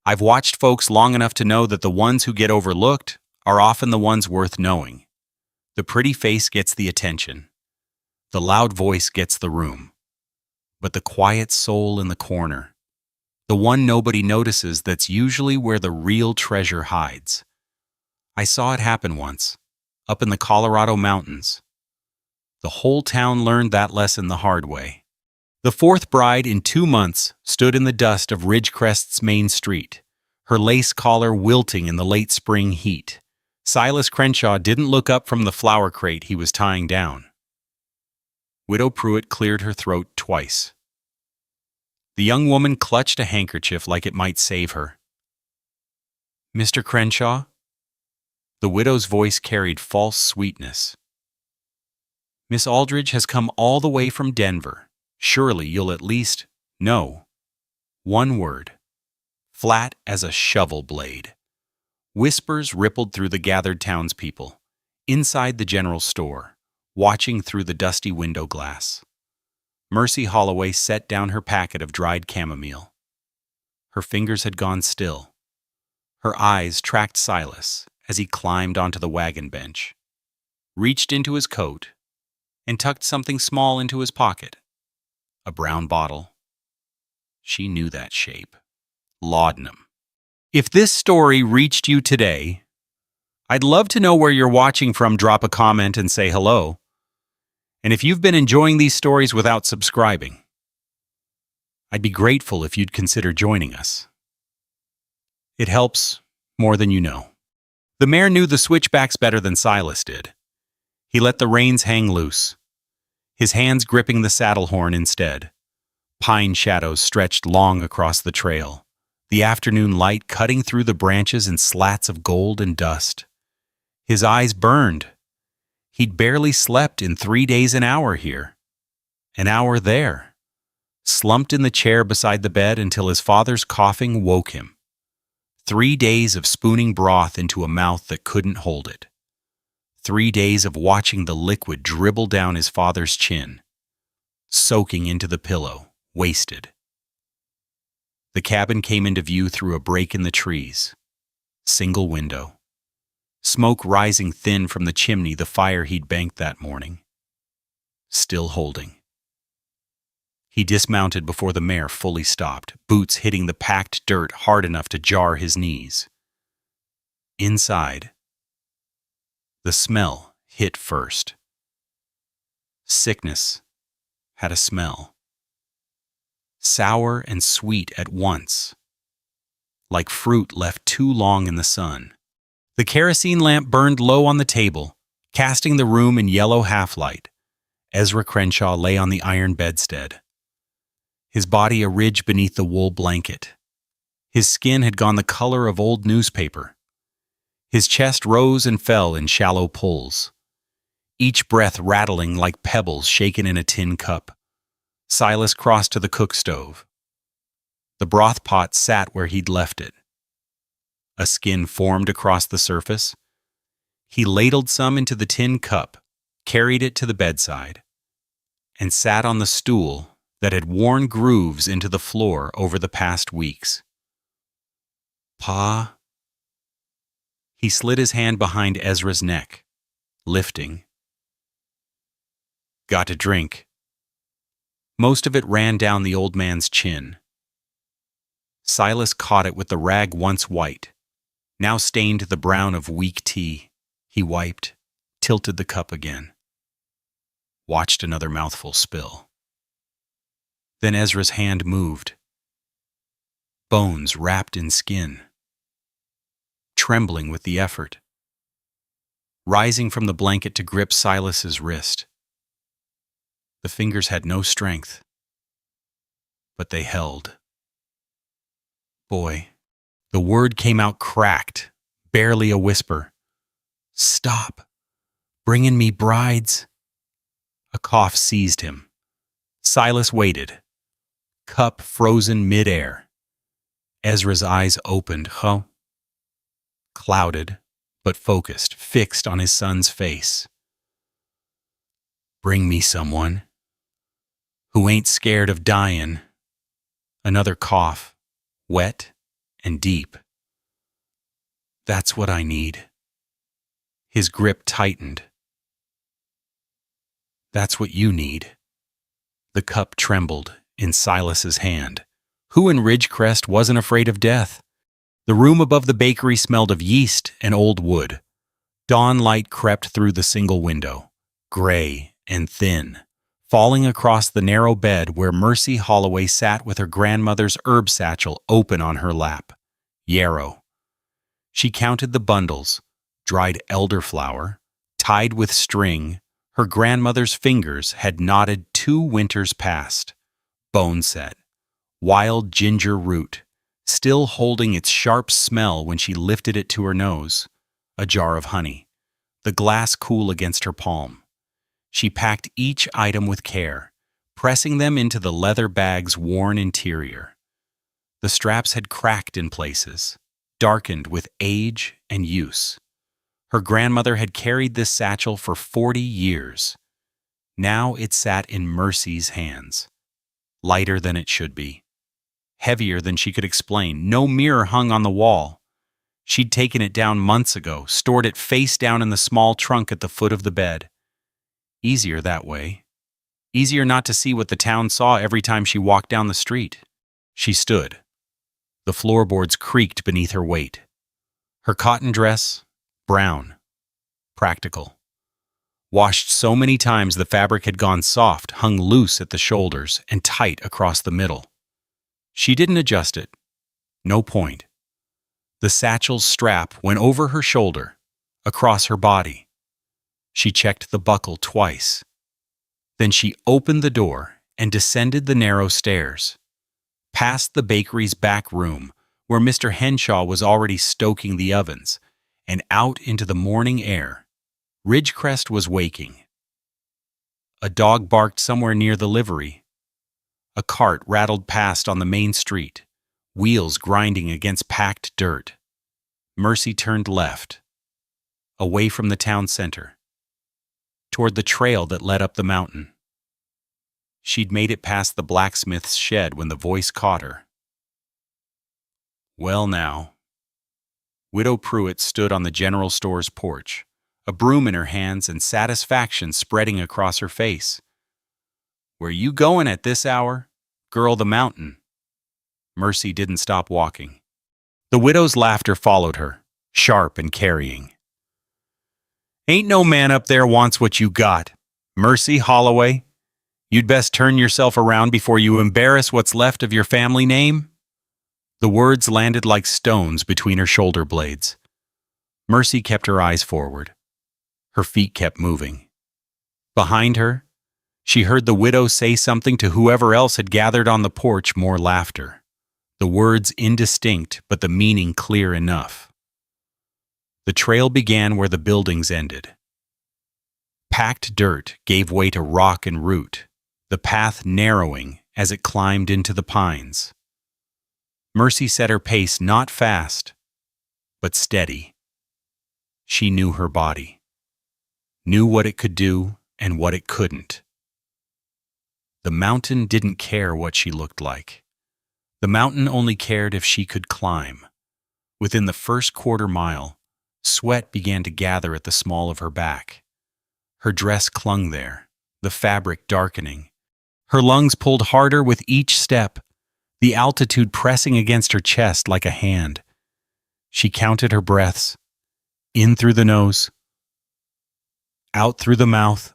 I've watched folks long enough to know that the ones who get overlooked are often the ones worth knowing. The pretty face gets the attention. The loud voice gets the room. But the quiet soul in the corner, the one nobody notices, that's usually where the real treasure hides. I saw it happen once, up in the Colorado mountains. The whole town learned that lesson the hard way. The fourth bride in 2 months stood in the dust of Ridgecrest's main street, her lace collar wilting in the late spring heat. Silas Crenshaw didn't look up from the flower crate he was tying down. Widow Pruitt cleared her throat twice. The young woman clutched a handkerchief like it might save her. "Mr. Crenshaw?" The widow's voice carried false sweetness. "Miss Aldridge has come all the way from Denver. Surely you'll at least know." One word, flat as a shovel blade. Whispers rippled through the gathered townspeople, inside the general store, watching through the dusty window glass. Mercy Holloway set down her packet of dried chamomile. Her fingers had gone still. Her eyes tracked Silas as he climbed onto the wagon bench, reached into his coat, and tucked something small into his pocket. A brown bottle. She knew that shape. Laudanum. If this story reached you today, I'd love to know where you're watching from. Drop a comment and say hello. And if you've been enjoying these stories without subscribing, I'd be grateful if you'd consider joining us. It helps more than you know. The mayor knew the switchbacks better than Silas did. He let the reins hang loose, his hands gripping the saddle horn instead. Pine shadows stretched long across the trail, the afternoon light cutting through the branches in slats of gold and dust. His eyes burned. He'd barely slept in 3 days an hour here, an hour there, slumped in the chair beside the bed until his father's coughing woke him. 3 days of spooning broth into a mouth that couldn't hold it. 3 days of watching the liquid dribble down his father's chin, soaking into the pillow, wasted. The cabin came into view through a break in the trees. Single window. Smoke rising thin from the chimney, the fire he'd banked that morning. Still holding. He dismounted before the mare fully stopped, boots hitting the packed dirt hard enough to jar his knees. Inside, the smell hit first. Sickness had a smell. Sour and sweet at once, like fruit left too long in the sun. The kerosene lamp burned low on the table, casting the room in yellow half-light. Ezra Crenshaw lay on the iron bedstead, his body a ridge beneath the wool blanket. His skin had gone the color of old newspaper. His chest rose and fell in shallow pulls, each breath rattling like pebbles shaken in a tin cup. Silas crossed to the cook stove. The broth pot sat where he'd left it. A skin formed across the surface. He ladled some into the tin cup, carried it to the bedside, and sat on the stool that had worn grooves into the floor over the past weeks. "Pa?" He slid his hand behind Ezra's neck, lifting. "Got a drink." Most of it ran down the old man's chin. Silas caught it with the rag once white, now stained the brown of weak tea. He wiped, tilted the cup again. Watched another mouthful spill. Then Ezra's hand moved. Bones wrapped in skin. Trembling with the effort. Rising from the blanket to grip Silas's wrist. The fingers had no strength, but they held. "Boy," the word came out cracked, barely a whisper. "Stop, bringin' me brides." A cough seized him. Silas waited, cup frozen midair. Ezra's eyes opened, clouded, but focused, fixed on his son's face. "Bring me someone who ain't scared of dyin'." Another cough, wet and deep. "That's what I need." His grip tightened. "That's what you need." The cup trembled in Silas's hand. Who in Ridgecrest wasn't afraid of death? The room above the bakery smelled of yeast and old wood. Dawn light crept through the single window, gray and thin, falling across the narrow bed where Mercy Holloway sat with her grandmother's herb satchel open on her lap. Yarrow. She counted the bundles, dried elderflower, tied with string. Her grandmother's fingers had knotted 2 winters past. Boneset, wild ginger root, still holding its sharp smell when she lifted it to her nose. A jar of honey, the glass cool against her palm. She packed each item with care, pressing them into the leather bag's worn interior. The straps had cracked in places, darkened with age and use. Her grandmother had carried this satchel for 40 years. Now it sat in Mercy's hands, lighter than it should be, heavier than she could explain. No mirror hung on the wall. She'd taken it down months ago, stored it face down in the small trunk at the foot of the bed. Easier that way. Easier not to see what the town saw every time she walked down the street. She stood. The floorboards creaked beneath her weight. Her cotton dress, brown, practical. Washed so many times the fabric had gone soft, hung loose at the shoulders and tight across the middle. She didn't adjust it. No point. The satchel's strap went over her shoulder, across her body. She checked the buckle twice. Then she opened the door and descended the narrow stairs, past the bakery's back room, where Mr. Henshaw was already stoking the ovens, and out into the morning air. Ridgecrest was waking. A dog barked somewhere near the livery. A cart rattled past on the main street, wheels grinding against packed dirt. Mercy turned left, away from the town center, toward the trail that led up the mountain. She'd made it past the blacksmith's shed when the voice caught her. Well now. Widow Pruitt stood on the general store's porch, a broom in her hands and satisfaction spreading across her face. "Where you going at this hour? Girl, the mountain." Mercy didn't stop walking. The widow's laughter followed her, sharp and carrying. "Ain't no man up there wants what you got. Mercy Holloway, you'd best turn yourself around before you embarrass what's left of your family name." The words landed like stones between her shoulder blades. Mercy kept her eyes forward. Her feet kept moving. Behind her, she heard the widow say something to whoever else had gathered on the porch. More laughter. The words indistinct, but the meaning clear enough. The trail began where the buildings ended. Packed dirt gave way to rock and root, the path narrowing as it climbed into the pines. Mercy set her pace not fast, but steady. She knew her body, knew what it could do and what it couldn't. The mountain didn't care what she looked like. The mountain only cared if she could climb. Within the first quarter mile, sweat began to gather at the small of her back. Her dress clung there, the fabric darkening. Her lungs pulled harder with each step, the altitude pressing against her chest like a hand. She counted her breaths, in through the nose, out through the mouth,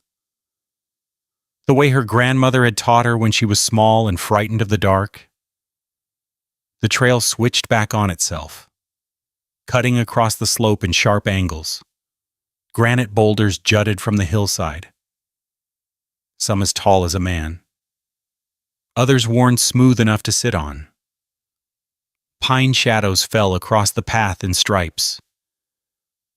the way her grandmother had taught her when she was small and frightened of the dark. The trail switched back on itself, cutting across the slope in sharp angles. Granite boulders jutted from the hillside, some as tall as a man, others worn smooth enough to sit on. Pine shadows fell across the path in stripes.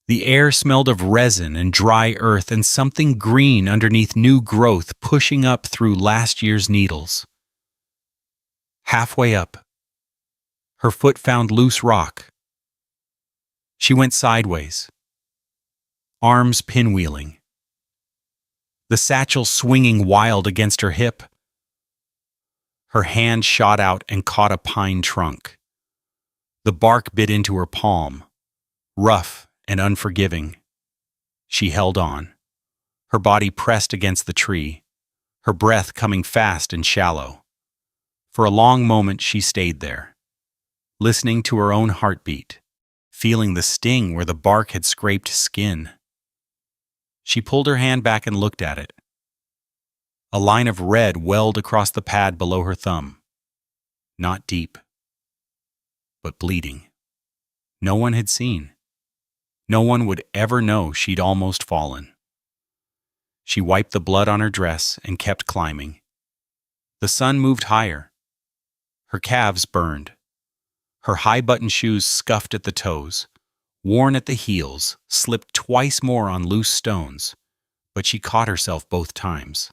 The air smelled of resin and dry earth and something green underneath new growth pushing up through last year's needles. Halfway up, her foot found loose rock. She went sideways, arms pinwheeling, the satchel swinging wild against her hip. Her hand shot out and caught a pine trunk. The bark bit into her palm, rough and unforgiving. She held on, her body pressed against the tree, her breath coming fast and shallow. For a long moment she stayed there, listening to her own heartbeat, feeling the sting where the bark had scraped skin. She pulled her hand back and looked at it. A line of red welled across the pad below her thumb. Not deep, but bleeding. No one had seen. No one would ever know she'd almost fallen. She wiped the blood on her dress and kept climbing. The sun moved higher. Her calves burned. Her high-button shoes scuffed at the toes, worn at the heels, slipped twice more on loose stones, but she caught herself both times.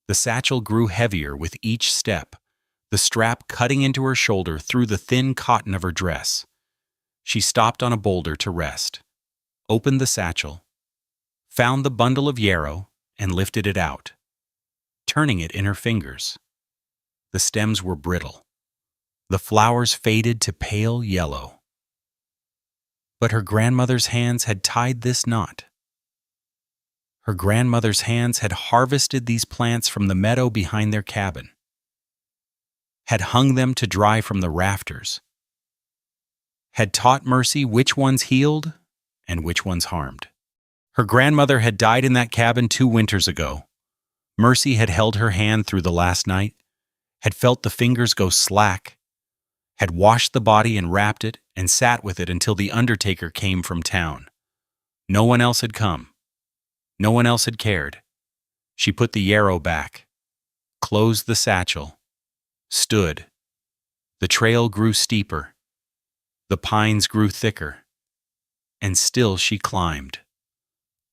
The satchel grew heavier with each step, the strap cutting into her shoulder through the thin cotton of her dress. She stopped on a boulder to rest, opened the satchel, found the bundle of yarrow, and lifted it out, turning it in her fingers. The stems were brittle. The flowers faded to pale yellow. But her grandmother's hands had tied this knot. Her grandmother's hands had harvested these plants from the meadow behind their cabin, had hung them to dry from the rafters, had taught Mercy which ones healed and which ones harmed. Her grandmother had died in that cabin 2 winters ago. Mercy had held her hand through the last night, had felt the fingers go slack, had washed the body and wrapped it and sat with it until the undertaker came from town. No one else had come. No one else had cared. She put the yarrow back, closed the satchel, stood. The trail grew steeper. The pines grew thicker. And still she climbed.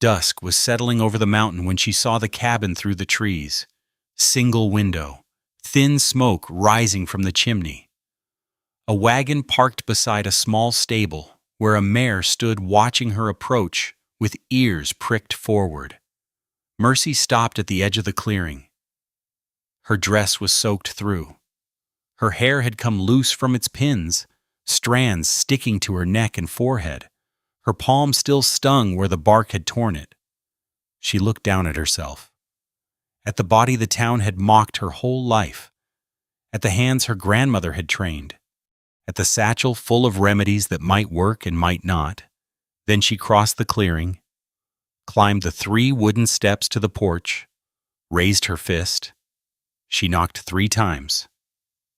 Dusk was settling over the mountain when she saw the cabin through the trees. Single window, thin smoke rising from the chimney. A wagon parked beside a small stable where a mare stood watching her approach with ears pricked forward. Mercy stopped at the edge of the clearing. Her dress was soaked through. Her hair had come loose from its pins, strands sticking to her neck and forehead. Her palm still stung where the bark had torn it. She looked down at herself, at the body the town had mocked her whole life, at the hands her grandmother had trained, at the satchel full of remedies that might work and might not. Then she crossed the clearing, climbed the 3 wooden steps to the porch, raised her fist. She knocked 3 times.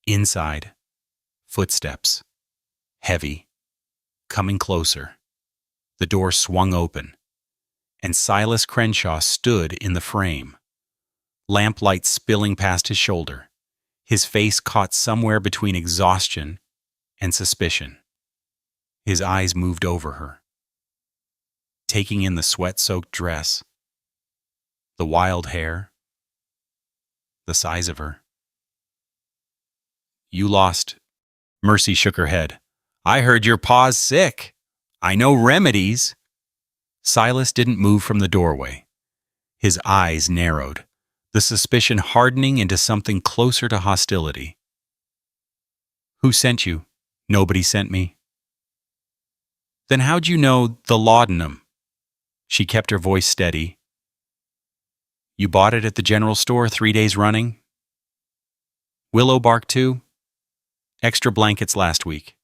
Inside, footsteps, heavy, coming closer. The door swung open, and Silas Crenshaw stood in the frame, lamplight spilling past his shoulder, his face caught somewhere between exhaustion and suspicion. His eyes moved over her, taking in the sweat-soaked dress, the wild hair, the size of her. "You lost." Mercy shook her head. "I heard your pa's sick. I know remedies." Silas didn't move from the doorway. His eyes narrowed, the suspicion hardening into something closer to hostility. "Who sent you?" "Nobody sent me." "Then how'd you know the laudanum?" She kept her voice steady. "You bought it at the general store 3 days running?" "Willow bark too?" "Extra blankets last week.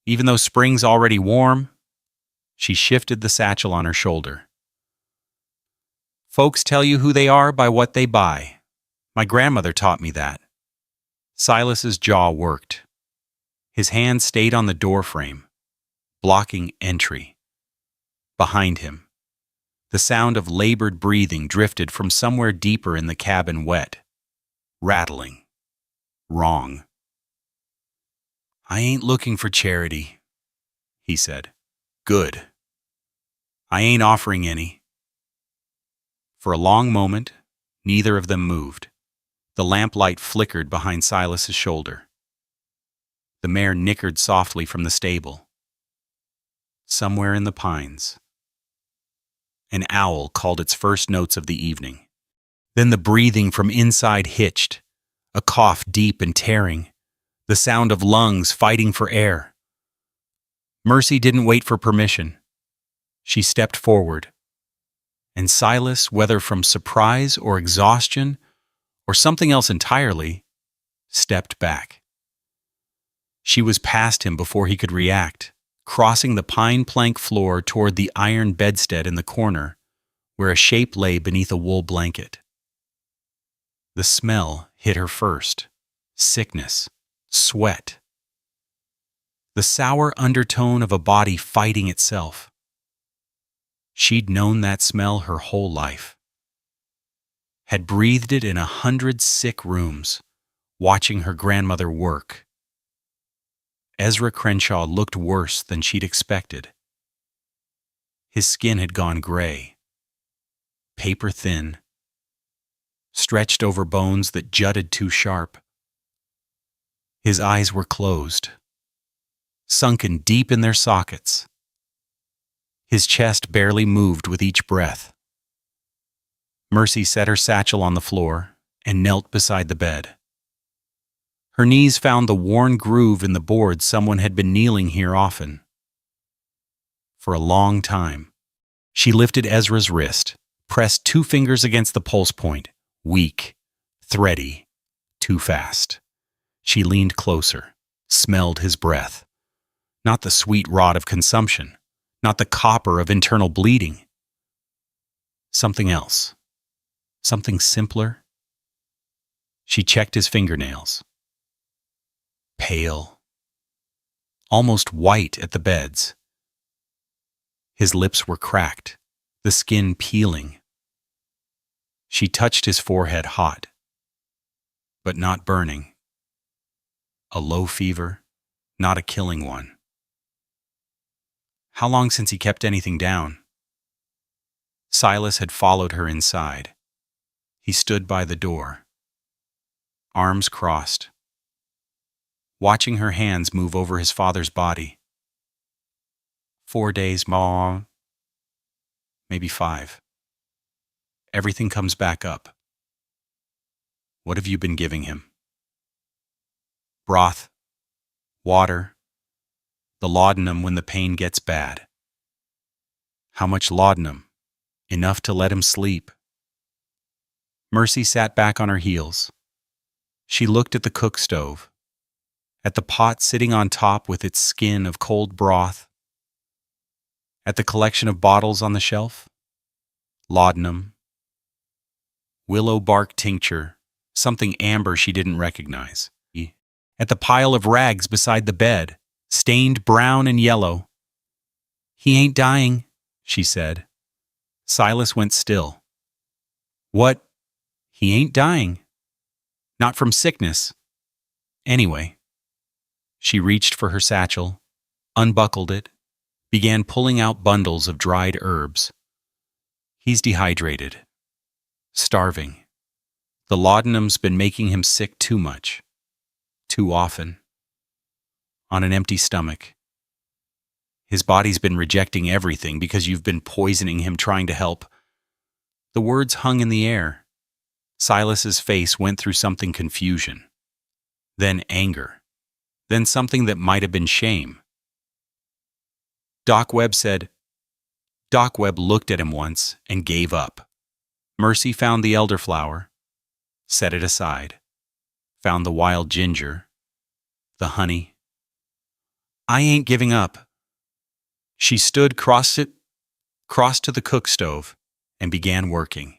Even though spring's already warm." She shifted the satchel on her shoulder. "Folks tell you who they are by what they buy. My grandmother taught me that." Silas's jaw worked. His hand stayed on the doorframe, blocking entry. Behind him, the sound of labored breathing drifted from somewhere deeper in the cabin, wet, rattling. Wrong. "I ain't looking for charity," he said. "Good. I ain't offering any." For a long moment, neither of them moved. The lamplight flickered behind Silas's shoulder. The mare nickered softly from the stable. Somewhere in the pines, an owl called its first notes of the evening. Then the breathing from inside hitched, a cough deep and tearing, the sound of lungs fighting for air. Mercy didn't wait for permission. She stepped forward, and Silas, whether from surprise or exhaustion or something else entirely, stepped back. She was past him before he could react, crossing the pine plank floor toward the iron bedstead in the corner, where a shape lay beneath a wool blanket. The smell hit her first. Sickness, sweat. The sour undertone of a body fighting itself. She'd known that smell her whole life. Had breathed it in 100 sick rooms, watching her grandmother work. Ezra Crenshaw looked worse than she'd expected. His skin had gone gray, paper thin, stretched over bones that jutted too sharp. His eyes were closed, sunken deep in their sockets. His chest barely moved with each breath. Mercy set her satchel on the floor and knelt beside the bed. Her knees found the worn groove in the board someone had been kneeling here often. For a long time, she lifted Ezra's wrist, pressed 2 fingers against the pulse point, weak, thready, too fast. She leaned closer, smelled his breath. Not the sweet rot of consumption, not the copper of internal bleeding. Something else. Something simpler. She checked his fingernails. Pale. Almost white at the beds. His lips were cracked, the skin peeling. She touched his forehead hot, but not burning. A low fever, not a killing one. How long since he kept anything down? Silas had followed her inside. He stood by the door, arms crossed, watching her hands move over his father's body. 4 days, Mom. Maybe 5. Everything comes back up. What have you been giving him? Broth, water, the laudanum when the pain gets bad. How much laudanum? Enough to let him sleep. Mercy sat back on her heels. She looked at the cook stove, at the pot sitting on top with its skin of cold broth, at the collection of bottles on the shelf. Laudanum, willow bark tincture, something amber she didn't recognize. At the pile of rags beside the bed, stained brown and yellow. He ain't dying, she said. Silas went still. What? He ain't dying. Not from sickness. Anyway. She reached for her satchel, unbuckled it, began pulling out bundles of dried herbs. He's dehydrated. Starving. The laudanum's been making him sick too much. Too often. On an empty stomach. His body's been rejecting everything because you've been poisoning him trying to help. The words hung in the air. Silas's face went through something confusion. Then anger. Then something that might have been shame. Doc Webb said. Doc Webb looked at him once and gave up. Mercy found the elderflower, set it aside, found the wild ginger, the honey. I ain't giving up. She stood crossed to the cook stove and began working.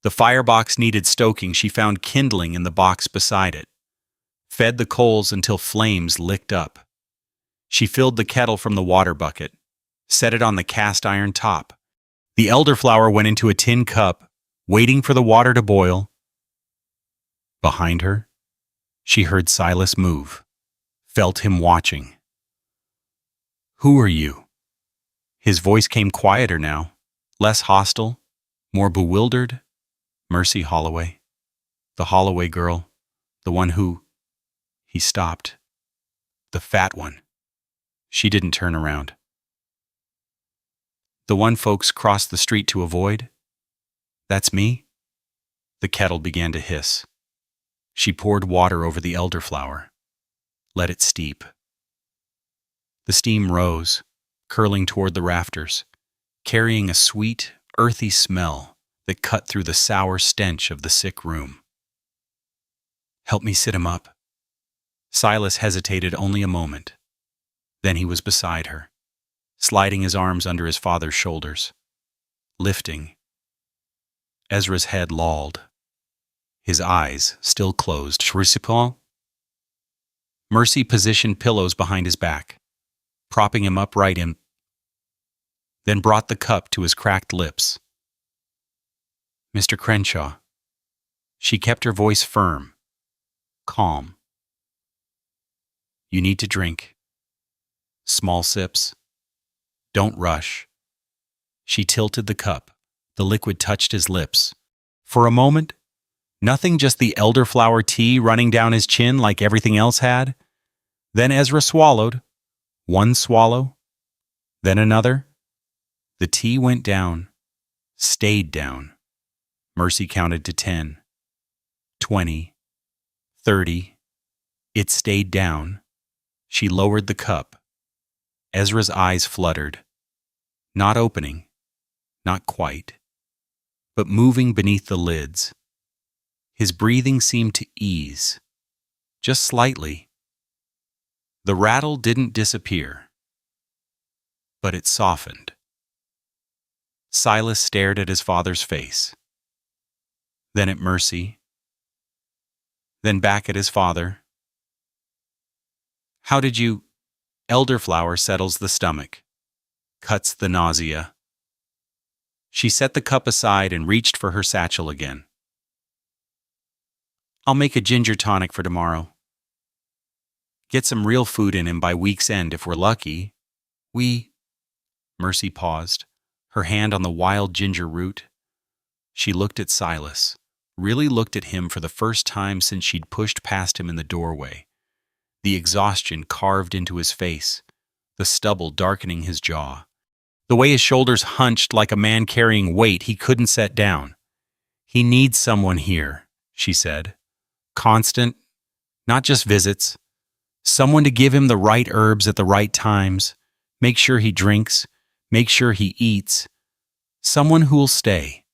The firebox needed stoking. She found kindling in the box beside it, fed the coals until flames licked up. She filled the kettle from the water bucket, set it on the cast iron top. The elderflower went into a tin cup, waiting for the water to boil. Behind her, she heard Silas move, felt him watching. Who are you? His voice came quieter now, less hostile, more bewildered. Mercy Holloway. The Holloway girl, the one who... He stopped. The fat one. She didn't turn around. The one folks crossed the street to avoid? That's me? The kettle began to hiss. She poured water over the elderflower. Let it steep. The steam rose, curling toward the rafters, carrying a sweet, earthy smell that cut through the sour stench of the sick room. "Help me sit him up." Silas hesitated only a moment. Then he was beside her, sliding his arms under his father's shoulders, lifting. Ezra's head lolled, his eyes still closed. Mercy positioned pillows behind his back, propping him upright then brought the cup to his cracked lips. "Mr. Crenshaw." She kept her voice firm, calm. "You need to drink. Small sips. Don't rush." She tilted the cup. The liquid touched his lips. For a moment, nothing, just the elderflower tea running down his chin like everything else had. Then Ezra swallowed. One swallow, then another. The tea went down, stayed down. Mercy counted to 10, 20, 30. It stayed down. She lowered the cup. Ezra's eyes fluttered, not opening, not quite, but moving beneath the lids. His breathing seemed to ease, just slightly. The rattle didn't disappear, but it softened. Silas stared at his father's face, then at Mercy, then back at his father. "How did you—" Elderflower settles the stomach, cuts the nausea. She set the cup aside and reached for her satchel again. "I'll make a ginger tonic for tomorrow. Get some real food in him by week's end if we're lucky. Mercy paused, her hand on the wild ginger root. She looked at Silas, really looked at him for the first time since she'd pushed past him in the doorway. The exhaustion carved into his face, the stubble darkening his jaw. The way his shoulders hunched like a man carrying weight he couldn't set down. "He needs someone here," she said. "Constant, not just visits. Someone to give him the right herbs at the right times, make sure he drinks, make sure he eats. Someone who'll stay.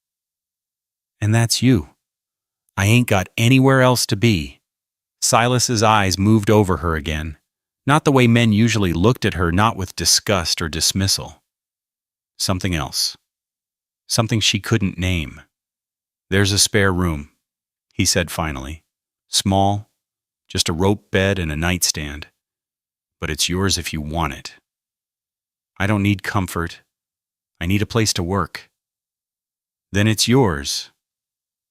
And that's you. I ain't got anywhere else to be." Silas's eyes moved over her again, not the way men usually looked at her, not with disgust or dismissal. Something else. Something she couldn't name. "There's a spare room," he said finally. "Small, just a rope bed and a nightstand. But it's yours if you want it. I don't need comfort. I need a place to work." "Then it's yours."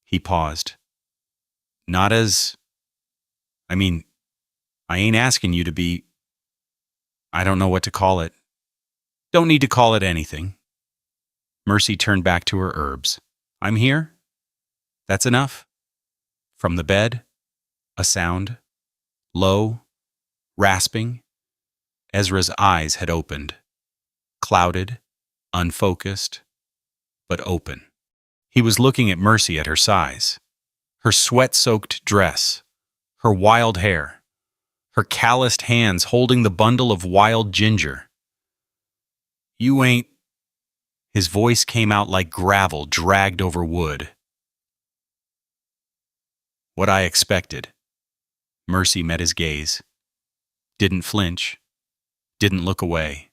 He paused. "Not as... I ain't asking you to be... I don't know what to call it. Don't need to call it anything." Mercy turned back to her herbs. "I'm here? That's enough?" From the bed, a sound. Low, rasping. Ezra's eyes had opened. Clouded, unfocused, but open. He was looking at Mercy at her size. Her sweat-soaked dress, her wild hair, her calloused hands holding the bundle of wild ginger. "You ain't..." His voice came out like gravel dragged over wood. "What I expected." Mercy met his gaze. Didn't flinch. Didn't look away.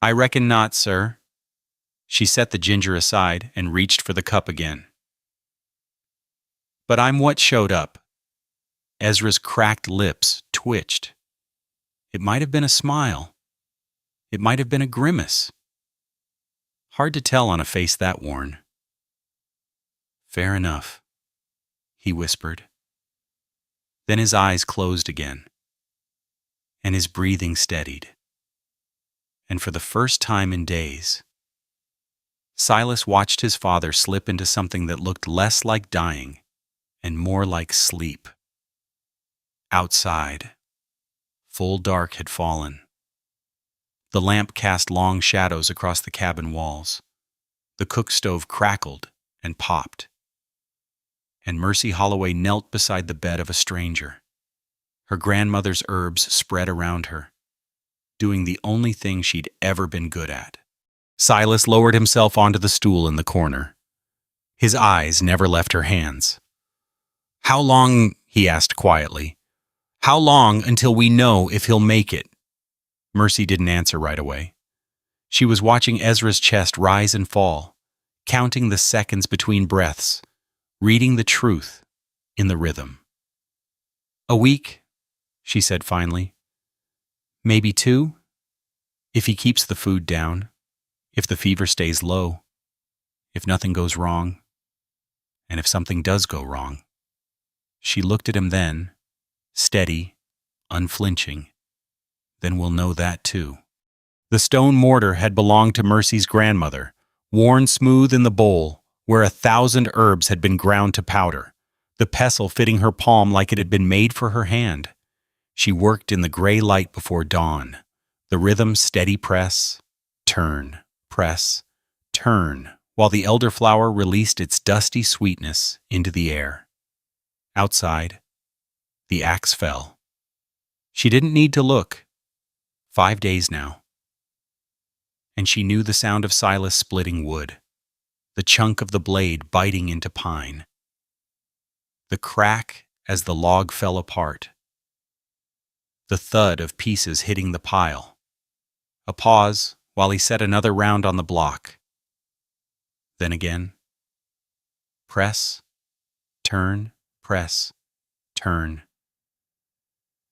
"I reckon not, sir." She set the ginger aside and reached for the cup again. "But I'm what showed up." Ezra's cracked lips twitched. It might have been a smile. It might have been a grimace. Hard to tell on a face that worn. "Fair enough," he whispered. Then his eyes closed again, and his breathing steadied. And for the first time in days, Silas watched his father slip into something that looked less like dying and more like sleep. Outside, full dark had fallen. The lamp cast long shadows across the cabin walls. The cook stove crackled and popped. And Mercy Holloway knelt beside the bed of a stranger. Her grandmother's herbs spread around her, doing the only thing she'd ever been good at. Silas lowered himself onto the stool in the corner. His eyes never left her hands. "How long," he asked quietly, "how long until we know if he'll make it?" Mercy didn't answer right away. She was watching Ezra's chest rise and fall, counting the seconds between breaths, reading the truth in the rhythm. "A week," she said finally. "Maybe 2, if he keeps the food down, if the fever stays low, if nothing goes wrong, and if something does go wrong." She looked at him then, steady, unflinching. "Then we'll know that too." The stone mortar had belonged to Mercy's grandmother, worn smooth in the bowl, where 1,000 herbs had been ground to powder, the pestle fitting her palm like it had been made for her hand. She worked in the gray light before dawn, the rhythm steady press, turn, press, turn, while the elderflower released its dusty sweetness into the air. Outside, the axe fell. She didn't need to look. 5 days now. And she knew the sound of Silas splitting wood, the chunk of the blade biting into pine, the crack as the log fell apart, the thud of pieces hitting the pile, a pause while he set another round on the block. Then again, press, turn, press, turn.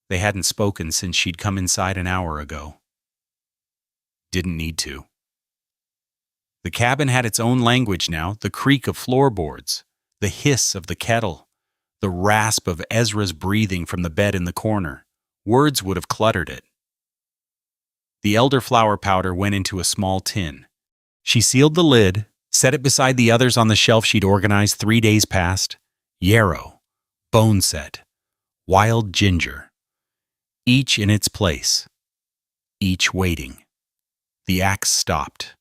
They hadn't spoken since she'd come inside an hour ago. Didn't need to. The cabin had its own language now, the creak of floorboards, the hiss of the kettle, the rasp of Ezra's breathing from the bed in the corner. Words would have cluttered it. The elderflower powder went into a small tin. She sealed the lid, set it beside the others on the shelf she'd organized 3 days past. Yarrow, boneset, wild ginger. Each in its place. Each waiting. The axe stopped.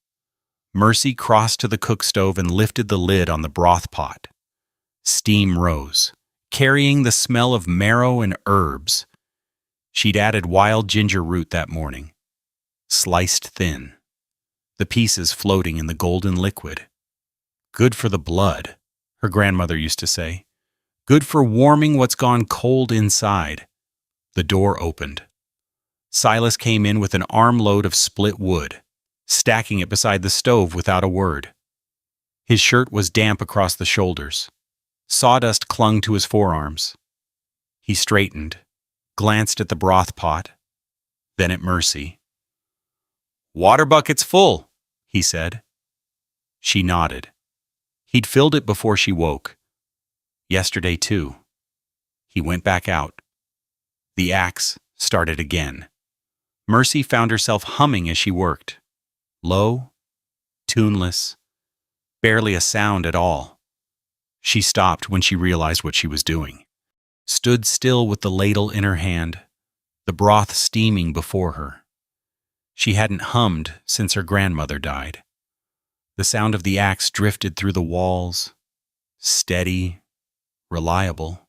Mercy crossed to the cook stove and lifted the lid on the broth pot. Steam rose, carrying the smell of marrow and herbs. She'd added wild ginger root that morning, sliced thin, the pieces floating in the golden liquid. Good for the blood, her grandmother used to say. Good for warming what's gone cold inside. The door opened. Silas came in with an armload of split wood, stacking it beside the stove without a word. His shirt was damp across the shoulders. Sawdust clung to his forearms. He straightened, glanced at the broth pot, then at Mercy. "Water bucket's full," he said. She nodded. He'd filled it before she woke. Yesterday, too. He went back out. The axe started again. Mercy found herself humming as she worked. Low, tuneless, barely a sound at all. She stopped when she realized what she was doing. Stood still with the ladle in her hand, the broth steaming before her. She hadn't hummed since her grandmother died. The sound of the axe drifted through the walls, steady, reliable.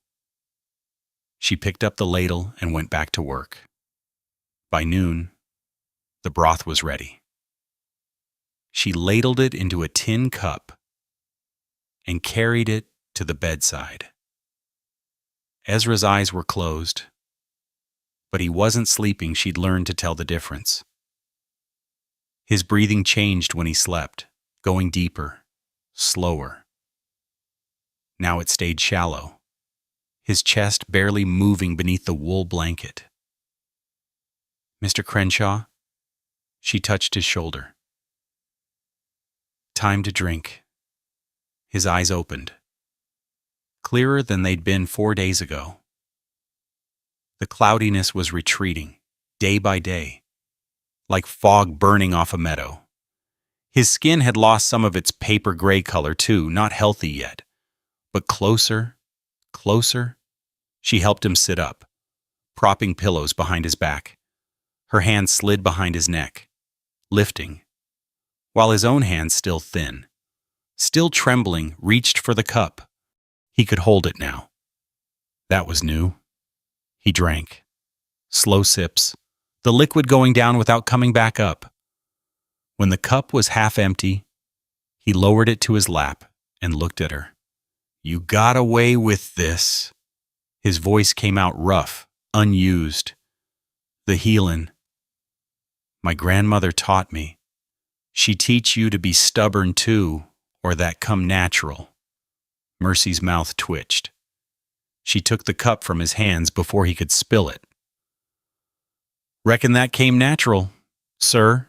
She picked up the ladle and went back to work. By noon, the broth was ready. She ladled it into a tin cup and carried it to the bedside. Ezra's eyes were closed, but he wasn't sleeping. She'd learned to tell the difference. His breathing changed when he slept, going deeper, slower. Now it stayed shallow, his chest barely moving beneath the wool blanket. "Mr. Crenshaw?" She touched his shoulder. "Time to drink." His eyes opened, clearer than they'd been 4 days ago. The cloudiness was retreating, day by day, like fog burning off a meadow. His skin had lost some of its paper gray color too, not healthy yet. But closer, closer, she helped him sit up, propping pillows behind his back. Her hand slid behind his neck, lifting, while his own hand, still thin, still trembling, reached for the cup. He could hold it now. That was new. He drank. Slow sips, the liquid going down without coming back up. When the cup was half empty, he lowered it to his lap and looked at her. "You got away with this." His voice came out rough, unused. "The healin'. My grandmother taught me. She teach you to be stubborn too, or that come natural." Mercy's mouth twitched. She took the cup from his hands before he could spill it. "Reckon that came natural, sir."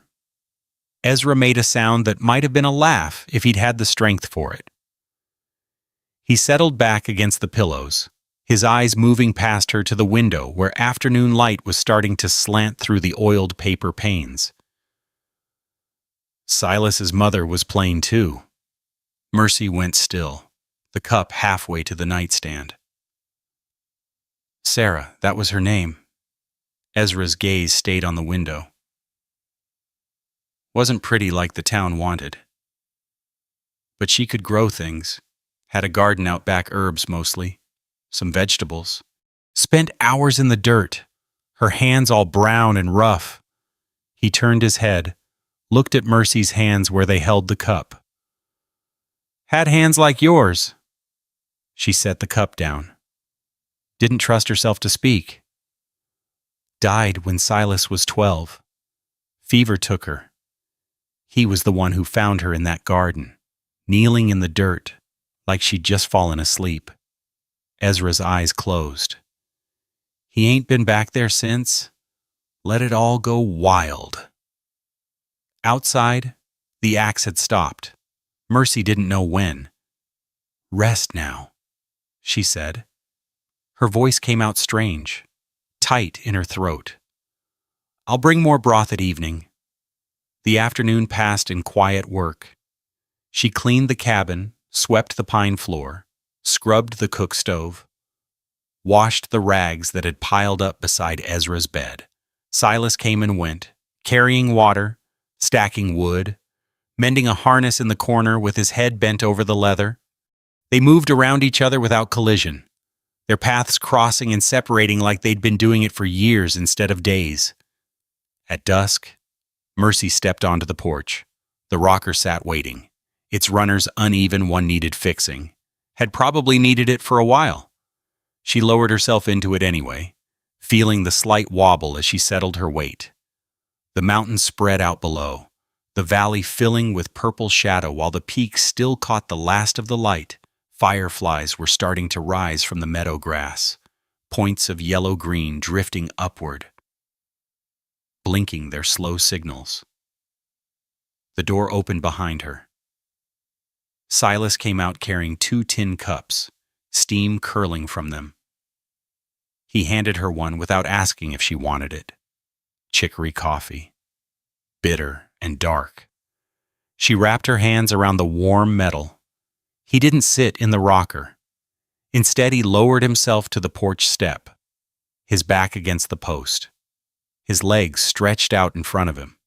Ezra made a sound that might have been a laugh if he'd had the strength for it. He settled back against the pillows, his eyes moving past her to the window where afternoon light was starting to slant through the oiled paper panes. Silas's mother was plain too. Mercy went still, the cup halfway to the nightstand. Sarah, that was her name. Ezra's gaze stayed on the window. Wasn't pretty like the town wanted. But she could grow things, had a garden out back, herbs mostly, some vegetables. Spent hours in the dirt, her hands all brown and rough. He turned his head, looked at Mercy's hands where they held the cup. "Had hands like yours." She set the cup down. Didn't trust herself to speak. Died when Silas was 12. Fever took her. He was the one who found her in that garden, kneeling in the dirt, like she'd just fallen asleep. Ezra's eyes closed. "He ain't been back there since. Let it all go wild." Outside, the axe had stopped. Mercy didn't know when. "Rest now," she said. Her voice came out strange, tight in her throat. "I'll bring more broth at evening." The afternoon passed in quiet work. She cleaned the cabin, swept the pine floor, scrubbed the cook stove, washed the rags that had piled up beside Ezra's bed. Silas came and went, carrying water, stacking wood, mending a harness in the corner with his head bent over the leather. They moved around each other without collision, their paths crossing and separating like they'd been doing it for years instead of days. At dusk, Mercy stepped onto the porch. The rocker sat waiting. Its runner's uneven one needed fixing. Had probably needed it for a while. She lowered herself into it anyway, feeling the slight wobble as she settled her weight. The mountains spread out below, the valley filling with purple shadow while the peaks still caught the last of the light. Fireflies were starting to rise from the meadow grass, points of yellow-green drifting upward, blinking their slow signals. The door opened behind her. Silas came out carrying 2 tin cups, steam curling from them. He handed her one without asking if she wanted it. Chicory coffee. Bitter and dark. She wrapped her hands around the warm metal. He didn't sit in the rocker. Instead, he lowered himself to the porch step, his back against the post, his legs stretched out in front of him.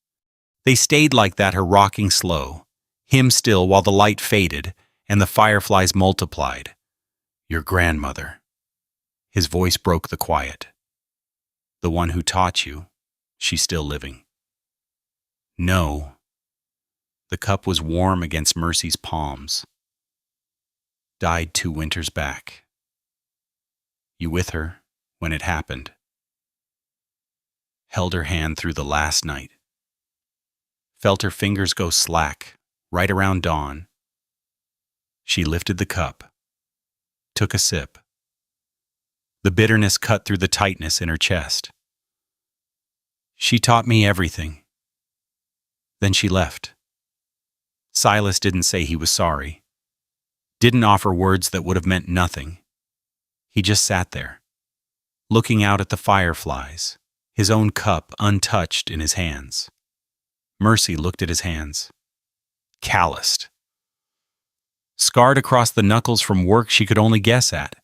They stayed like that, her rocking slow, him still while the light faded and the fireflies multiplied. "Your grandmother." His voice broke the quiet. "The one who taught you, she's still living." "No." The cup was warm against Mercy's palms. "Died 2 winters back." "You with her when it happened?" Held her hand through the last night. Felt her fingers go slack right around dawn. She lifted the cup, took a sip. The bitterness cut through the tightness in her chest. "She taught me everything." Then she left. Silas didn't say he was sorry. Didn't offer words that would have meant nothing. He just sat there, looking out at the fireflies, his own cup untouched in his hands. Mercy looked at his hands. Calloused. Scarred across the knuckles from work she could only guess at.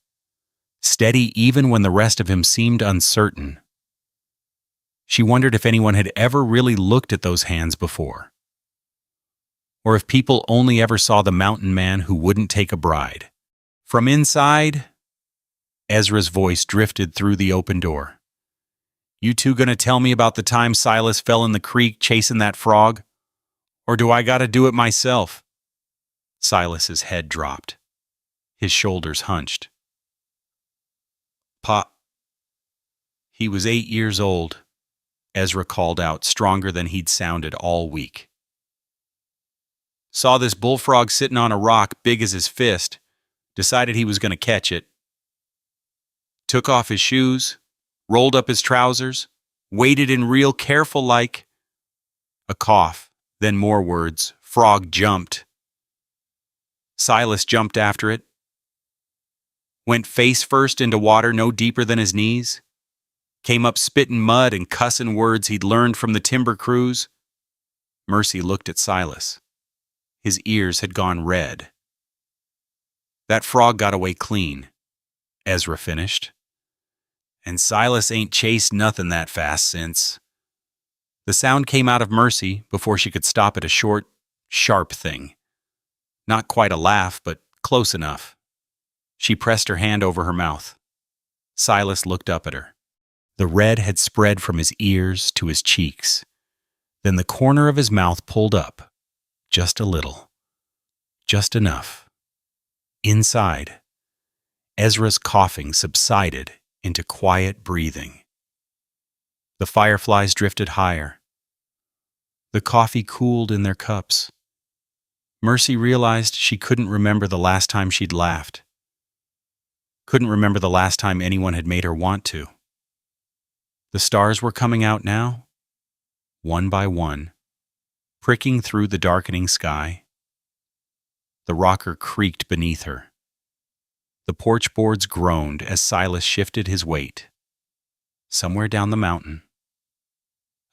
Steady even when the rest of him seemed uncertain. She wondered if anyone had ever really looked at those hands before. Or if people only ever saw the mountain man who wouldn't take a bride. From inside, Ezra's voice drifted through the open door. You two gonna tell me about the time Silas fell in the creek chasing that frog? Or do I gotta do it myself? Silas's head dropped. His shoulders hunched. Pa. He was 8 years old, Ezra called out, stronger than he'd sounded all week. Saw this bullfrog sitting on a rock big as his fist, decided he was going to catch it. Took off his shoes, rolled up his trousers, waded in real careful like. A cough, then more words. Frog jumped. Silas jumped after it. Went face first into water no deeper than his knees. Came up spitting mud and cussin' words he'd learned from the timber crews. Mercy looked at Silas. His ears had gone red. That frog got away clean, Ezra finished. And Silas ain't chased nothin' that fast since. The sound came out of Mercy before she could stop at a short, sharp thing. Not quite a laugh, but close enough. She pressed her hand over her mouth. Silas looked up at her. The red had spread from his ears to his cheeks. Then the corner of his mouth pulled up, just a little, just enough. Inside, Ezra's coughing subsided into quiet breathing. The fireflies drifted higher. The coffee cooled in their cups. Mercy realized she couldn't remember the last time she'd laughed. Couldn't remember the last time anyone had made her want to. The stars were coming out now, one by one, pricking through the darkening sky. The rocker creaked beneath her. The porch boards groaned as Silas shifted his weight. Somewhere down the mountain,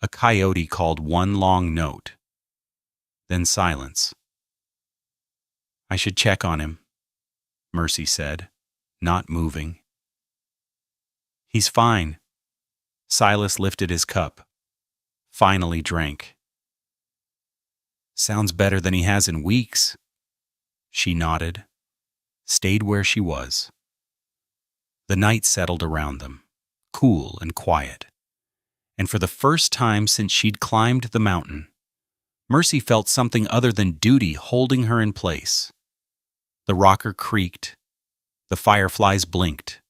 a coyote called one long note. Then silence. I should check on him, Mercy said, not moving. He's fine. Silas lifted his cup, finally drank. Sounds better than he has in weeks. She nodded, stayed where she was. The night settled around them, cool and quiet. And for the first time since she'd climbed the mountain, Mercy felt something other than duty holding her in place. The rocker creaked, the fireflies blinked.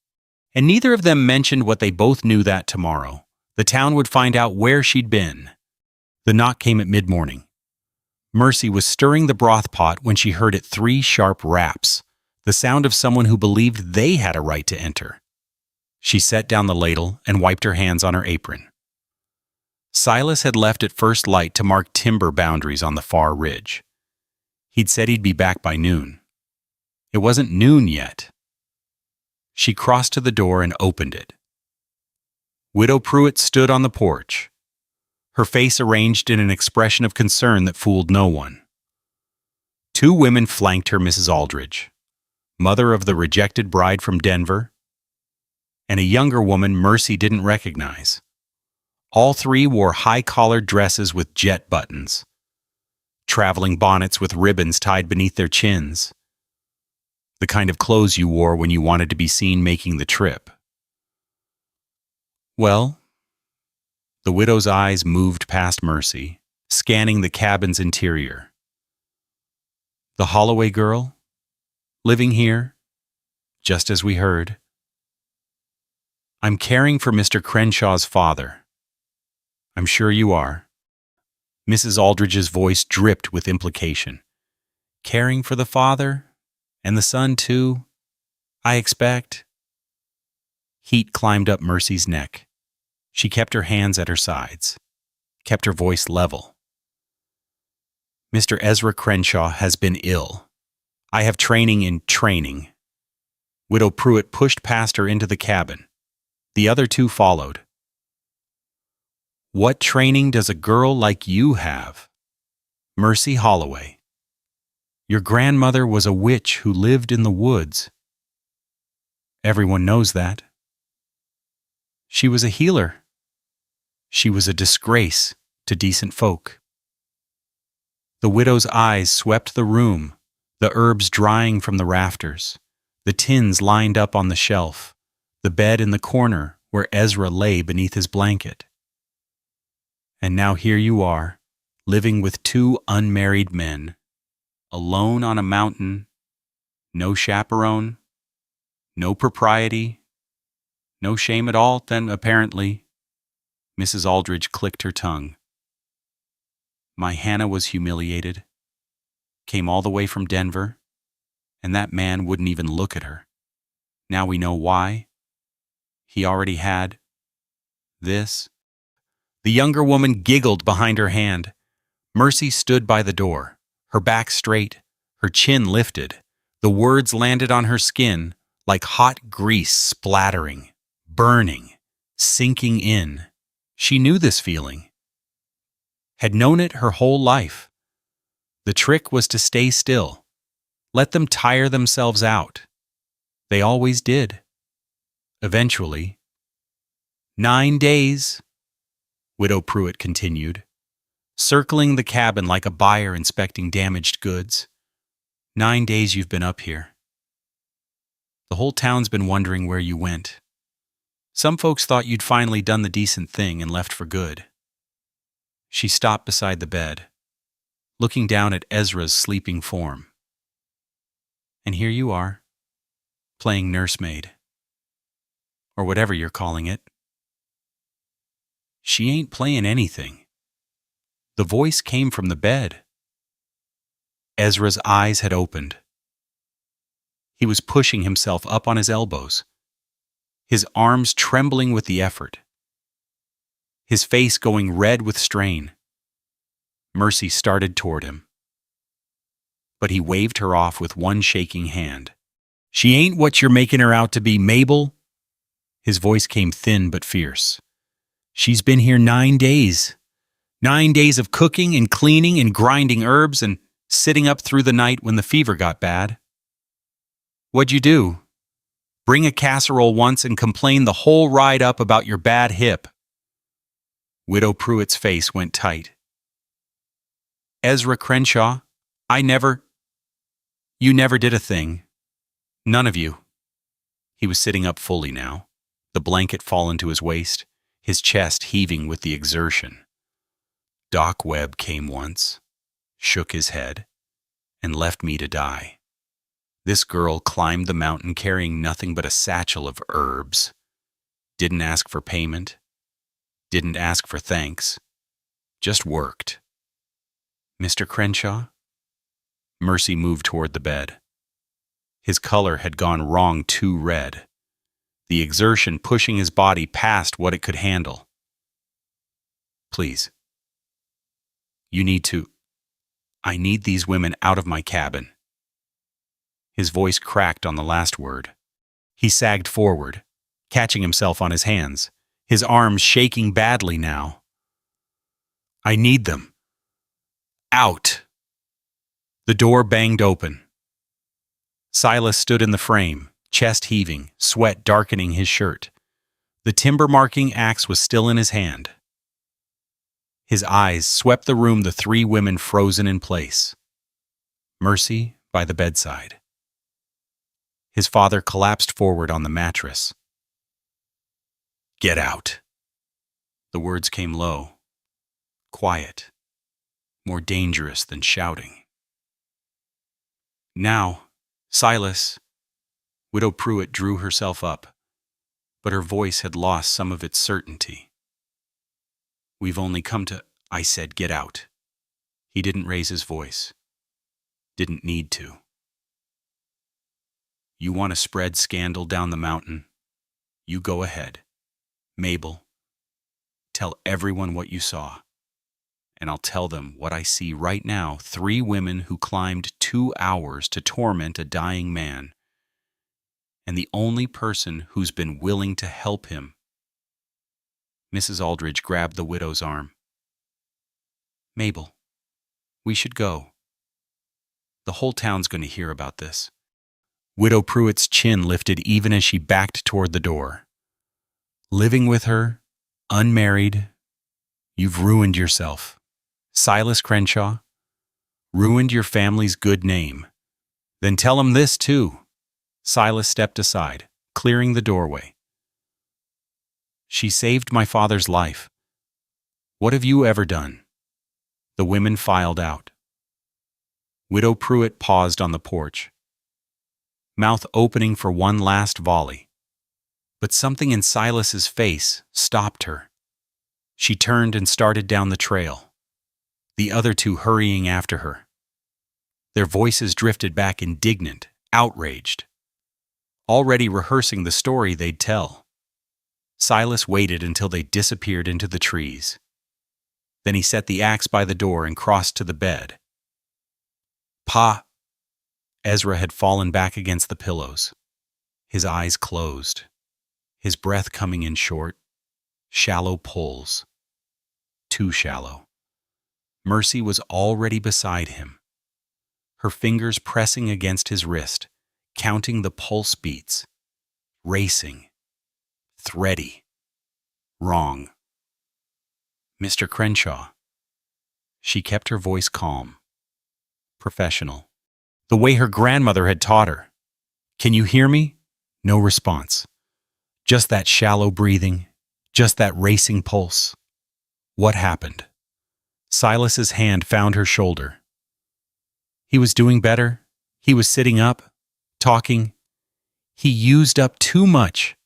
And neither of them mentioned what they both knew that tomorrow. The town would find out where she'd been. The knock came at mid-morning. Mercy was stirring the broth pot when she heard it 3 sharp raps, the sound of someone who believed they had a right to enter. She set down the ladle and wiped her hands on her apron. Silas had left at first light to mark timber boundaries on the far ridge. He'd said he'd be back by noon. It wasn't noon yet. She crossed to the door and opened it. Widow Pruitt stood on the porch, her face arranged in an expression of concern that fooled no one. 2 women flanked her, Mrs. Aldridge, mother of the rejected bride from Denver, and a younger woman Mercy didn't recognize. All 3 wore high-collared dresses with jet buttons, traveling bonnets with ribbons tied beneath their chins. The kind of clothes you wore when you wanted to be seen making the trip. Well, the widow's eyes moved past Mercy, scanning the cabin's interior. The Holloway girl, living here, just as we heard. I'm caring for Mr. Crenshaw's father. I'm sure you are. Mrs. Aldridge's voice dripped with implication. Caring for the father? And the son, too, I expect. Heat climbed up Mercy's neck. She kept her hands at her sides, kept her voice level. Mr. Ezra Crenshaw has been ill. I have training in training. Widow Pruitt pushed past her into the cabin. The other 2 followed. What training does a girl like you have? Mercy Holloway. Your grandmother was a witch who lived in the woods. Everyone knows that. She was a healer. She was a disgrace to decent folk. The widow's eyes swept the room, the herbs drying from the rafters, the tins lined up on the shelf, the bed in the corner where Ezra lay beneath his blanket. And now here you are, living with two unmarried men, alone on a mountain, no chaperone, no propriety, no shame at all, then apparently. Mrs. Aldridge clicked her tongue. My Hannah was humiliated, came all the way from Denver, and that man wouldn't even look at her. Now we know why. He already had this. The younger woman giggled behind her hand. Mercy stood by the door, her back straight, her chin lifted. The words landed on her skin like hot grease splattering, burning, sinking in. She knew this feeling, had known it her whole life. The trick was to stay still, let them tire themselves out. They always did. Eventually. 9 days, Widow Pruitt continued, circling the cabin like a buyer inspecting damaged goods. 9 days you've been up here. The whole town's been wondering where you went. Some folks thought you'd finally done the decent thing and left for good. She stopped beside the bed, looking down at Ezra's sleeping form. And here you are, playing nursemaid, or whatever you're calling it. She ain't playing anything. The voice came from the bed. Ezra's eyes had opened. He was pushing himself up on his elbows, his arms trembling with the effort, his face going red with strain. Mercy started toward him, but he waved her off with one shaking hand. She ain't what you're making her out to be, Mabel. His voice came thin but fierce. She's been here 9 days. 9 days of cooking and cleaning and grinding herbs and sitting up through the night when the fever got bad. What'd you do? Bring a casserole once and complain the whole ride up about your bad hip. Widow Pruitt's face went tight. Ezra Crenshaw, you never did a thing. None of you. He was sitting up fully now, the blanket fallen to his waist, his chest heaving with the exertion. Doc Webb came once, shook his head, and left me to die. This girl climbed the mountain carrying nothing but a satchel of herbs. Didn't ask for payment. Didn't ask for thanks. Just worked. Mr. Crenshaw? Mercy moved toward the bed. His color had gone wrong too red, the exertion pushing his body past what it could handle. Please. I need these women out of my cabin. His voice cracked on the last word. He sagged forward, catching himself on his hands, his arms shaking badly now. I need them. Out. The door banged open. Silas stood in the frame, chest heaving, sweat darkening his shirt. The timber-marking axe was still in his hand. His eyes swept the room, the three women frozen in place. Mercy by the bedside. His father collapsed forward on the mattress. Get out. The words came low, quiet, more dangerous than shouting. Now, Silas. Widow Pruitt drew herself up, but her voice had lost some of its certainty. We've only come to, I said, get out. He didn't raise his voice. Didn't need to. You want to spread scandal down the mountain? You go ahead. Mabel, tell everyone what you saw. And I'll tell them what I see right now, 3 women who climbed 2 hours to torment a dying man. And the only person who's been willing to help him. Mrs. Aldridge grabbed the widow's arm. Mabel, we should go. The whole town's going to hear about this. Widow Pruitt's chin lifted even as she backed toward the door. Living with her, unmarried, you've ruined yourself. Silas Crenshaw, ruined your family's good name. Then tell him this too. Silas stepped aside, clearing the doorway. She saved my father's life. What have you ever done?" The women filed out. Widow Pruitt paused on the porch, mouth opening for one last volley. But something in Silas's face stopped her. She turned and started down the trail, the other two hurrying after her. Their voices drifted back indignant, outraged, already rehearsing the story they'd tell. Silas waited until they disappeared into the trees. Then he set the axe by the door and crossed to the bed. "Pa!" Ezra had fallen back against the pillows, his eyes closed, his breath coming in short, shallow pulls. Too shallow. Mercy was already beside him, her fingers pressing against his wrist, counting the pulse beats, racing, thready, wrong. "Mr. Crenshaw." She kept her voice calm, professional, the way her grandmother had taught her. "Can you hear me?" No response. Just that shallow breathing, just that racing pulse. What happened? Silas's hand found her shoulder. He was doing better. He was sitting up, talking. He used up too much.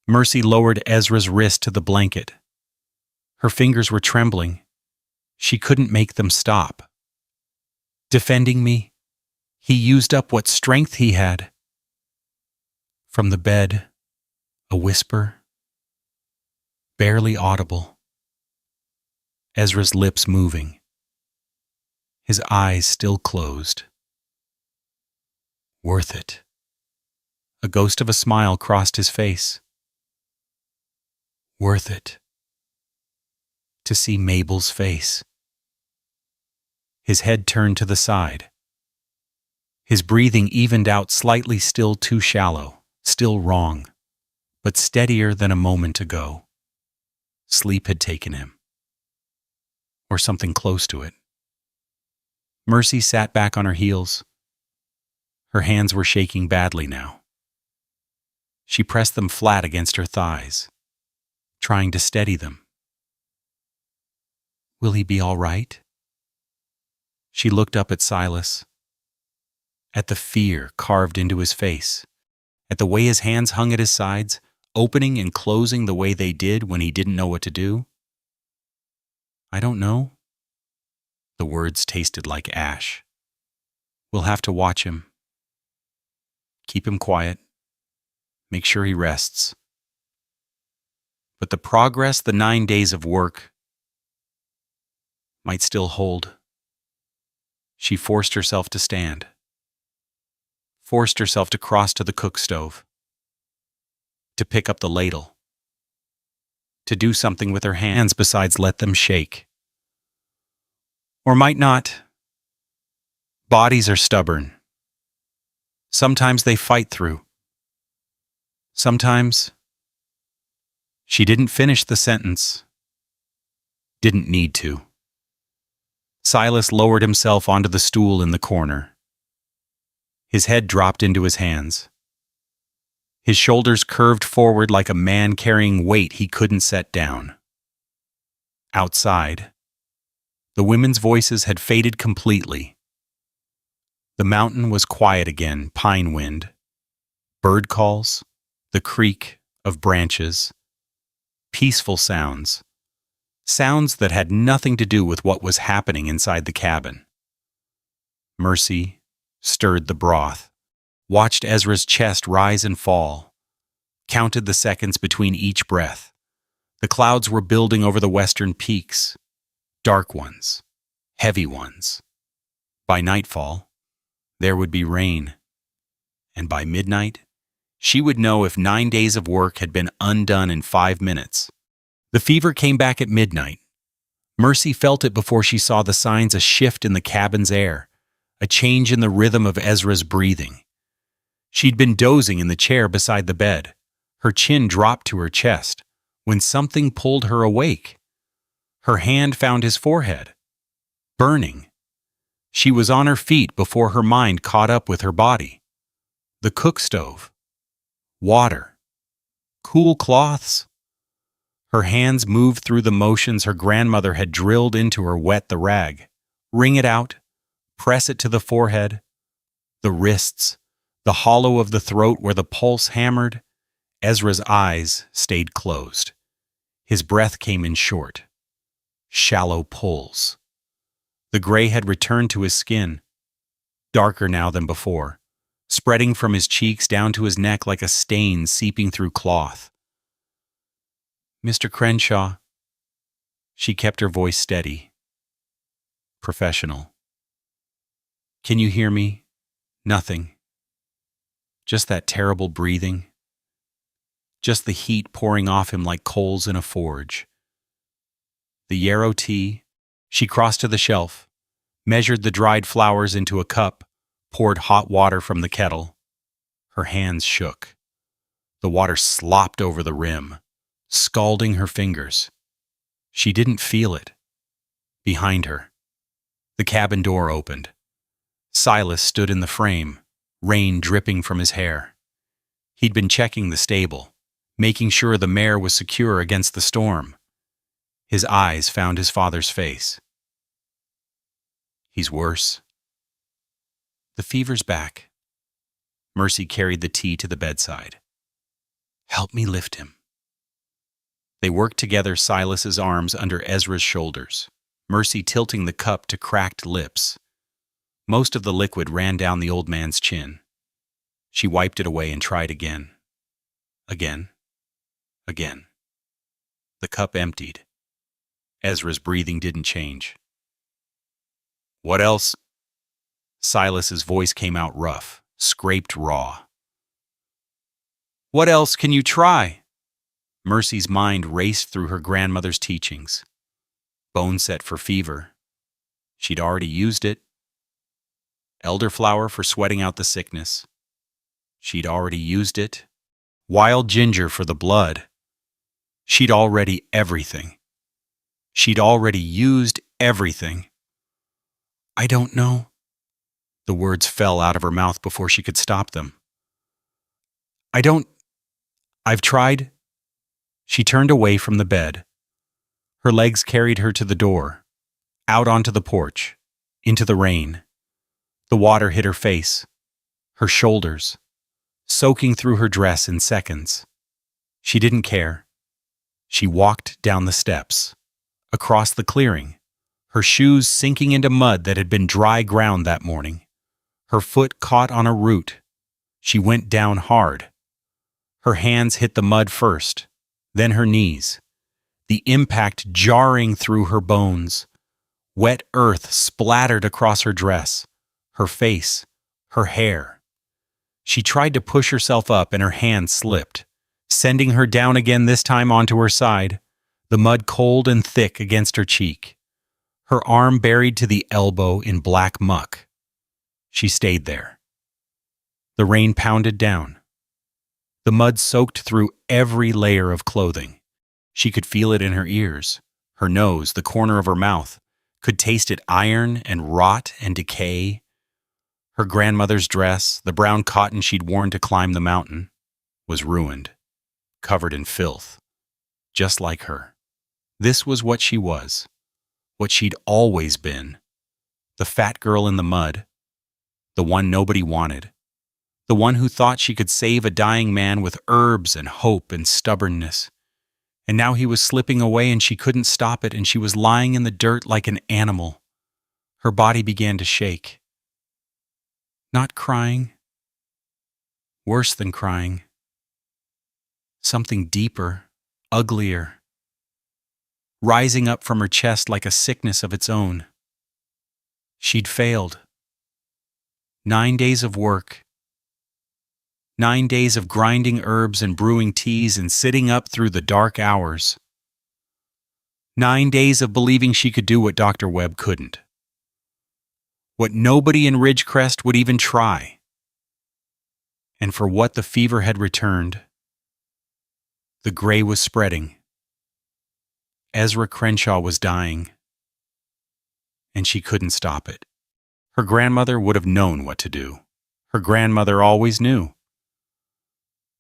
Mercy lowered Ezra's wrist to the blanket. Her fingers were trembling. She couldn't make them stop. "Defending me? He used up what strength he had." From the bed, a whisper, barely audible. Ezra's lips moving, his eyes still closed. "Worth it." A ghost of a smile crossed his face. Worth it. To see Mabel's face. His head turned to the side. His breathing evened out slightly, still too shallow, still wrong, but steadier than a moment ago. Sleep had taken him. Or something close to it. Mercy sat back on her heels. Her hands were shaking badly now. She pressed them flat against her thighs, trying to steady them. "Will he be all right?" She looked up at Silas, at the fear carved into his face, at the way his hands hung at his sides, opening and closing the way they did when he didn't know what to do. "I don't know." The words tasted like ash. "We'll have to watch him. Keep him quiet. Make sure he rests." But the progress, the 9 days of work, might still hold. She forced herself to stand. Forced herself to cross to the cook stove. To pick up the ladle. To do something with her hands besides let them shake. Or might not. Bodies are stubborn. Sometimes they fight through. Sometimes. She didn't finish the sentence. Didn't need to. Silas lowered himself onto the stool in the corner. His head dropped into his hands. His shoulders curved forward like a man carrying weight he couldn't set down. Outside, the women's voices had faded completely. The mountain was quiet again, pine wind, bird calls, the creak of branches, peaceful sounds, sounds that had nothing to do with what was happening inside the cabin. Mercy stirred the broth, watched Ezra's chest rise and fall, counted the seconds between each breath. The clouds were building over the western peaks, dark ones, heavy ones. By nightfall, there would be rain. And by midnight, she would know if 9 days of work had been undone in 5 minutes. The fever came back at midnight. Mercy felt it before she saw the signs: a shift in the cabin's air, a change in the rhythm of Ezra's breathing. She'd been dozing in the chair beside the bed, her chin dropped to her chest, when something pulled her awake. Her hand found his forehead, burning. She was on her feet before her mind caught up with her body. The cook stove. Water. Cool cloths. Her hands moved through the motions her grandmother had drilled into her. Wet the rag. Wring it out. Press it to the forehead. The wrists. The hollow of the throat where the pulse hammered. Ezra's eyes stayed closed. His breath came in short. Shallow pulls. The gray had returned to his skin, darker now than before, spreading from his cheeks down to his neck like a stain seeping through cloth. "Mr. Crenshaw." She kept her voice steady, professional. "Can you hear me?" "Nothing. Just that terrible breathing. Just the heat pouring off him like coals in a forge." The yarrow tea. She crossed to the shelf, measured the dried flowers into a cup, poured hot water from the kettle. Her hands shook. The water slopped over the rim, scalding her fingers. She didn't feel it. Behind her, the cabin door opened. Silas stood in the frame, rain dripping from his hair. He'd been checking the stable, making sure the mare was secure against the storm. His eyes found his father's face. "He's worse." "The fever's back." Mercy carried the tea to the bedside. "Help me lift him." They worked together, Silas's arms under Ezra's shoulders, Mercy tilting the cup to cracked lips. Most of the liquid ran down the old man's chin. She wiped it away and tried again. Again. Again. The cup emptied. Ezra's breathing didn't change. "What else?" Silas's voice came out rough, scraped raw. "What else can you try?" Mercy's mind raced through her grandmother's teachings. Bone set for fever. She'd already used it. Elderflower for sweating out the sickness. She'd already used it. Wild ginger for the blood. She'd already everything. She'd already used everything. "I don't know." The words fell out of her mouth before she could stop them. I've tried." She turned away from the bed. Her legs carried her to the door, out onto the porch, into the rain. The water hit her face, her shoulders, soaking through her dress in seconds. She didn't care. She walked down the steps, across the clearing, her shoes sinking into mud that had been dry ground that morning. Her foot caught on a root. She went down hard. Her hands hit the mud first, then her knees, the impact jarring through her bones. Wet earth splattered across her dress, her face, her hair. She tried to push herself up and her hand slipped, sending her down again, this time onto her side, the mud cold and thick against her cheek. Her arm buried to the elbow in black muck. She stayed there. The rain pounded down. The mud soaked through every layer of clothing. She could feel it in her ears, her nose, the corner of her mouth, could taste it iron and rot and decay. Her grandmother's dress, the brown cotton she'd worn to climb the mountain, was ruined, covered in filth, just like her. This was what she was, what she'd always been, the fat girl in the mud, the one nobody wanted, the one who thought she could save a dying man with herbs and hope and stubbornness. And now he was slipping away and she couldn't stop it, and she was lying in the dirt like an animal. Her body began to shake. Not crying. Worse than crying. Something deeper, uglier, rising up from her chest like a sickness of its own. She'd failed. 9 days of work. 9 days of grinding herbs and brewing teas and sitting up through the dark hours. 9 days of believing she could do what Dr. Webb couldn't. What nobody in Ridgecrest would even try. And for what the fever had returned. The gray was spreading. Ezra Crenshaw was dying. And she couldn't stop it. Her grandmother would have known what to do. Her grandmother always knew.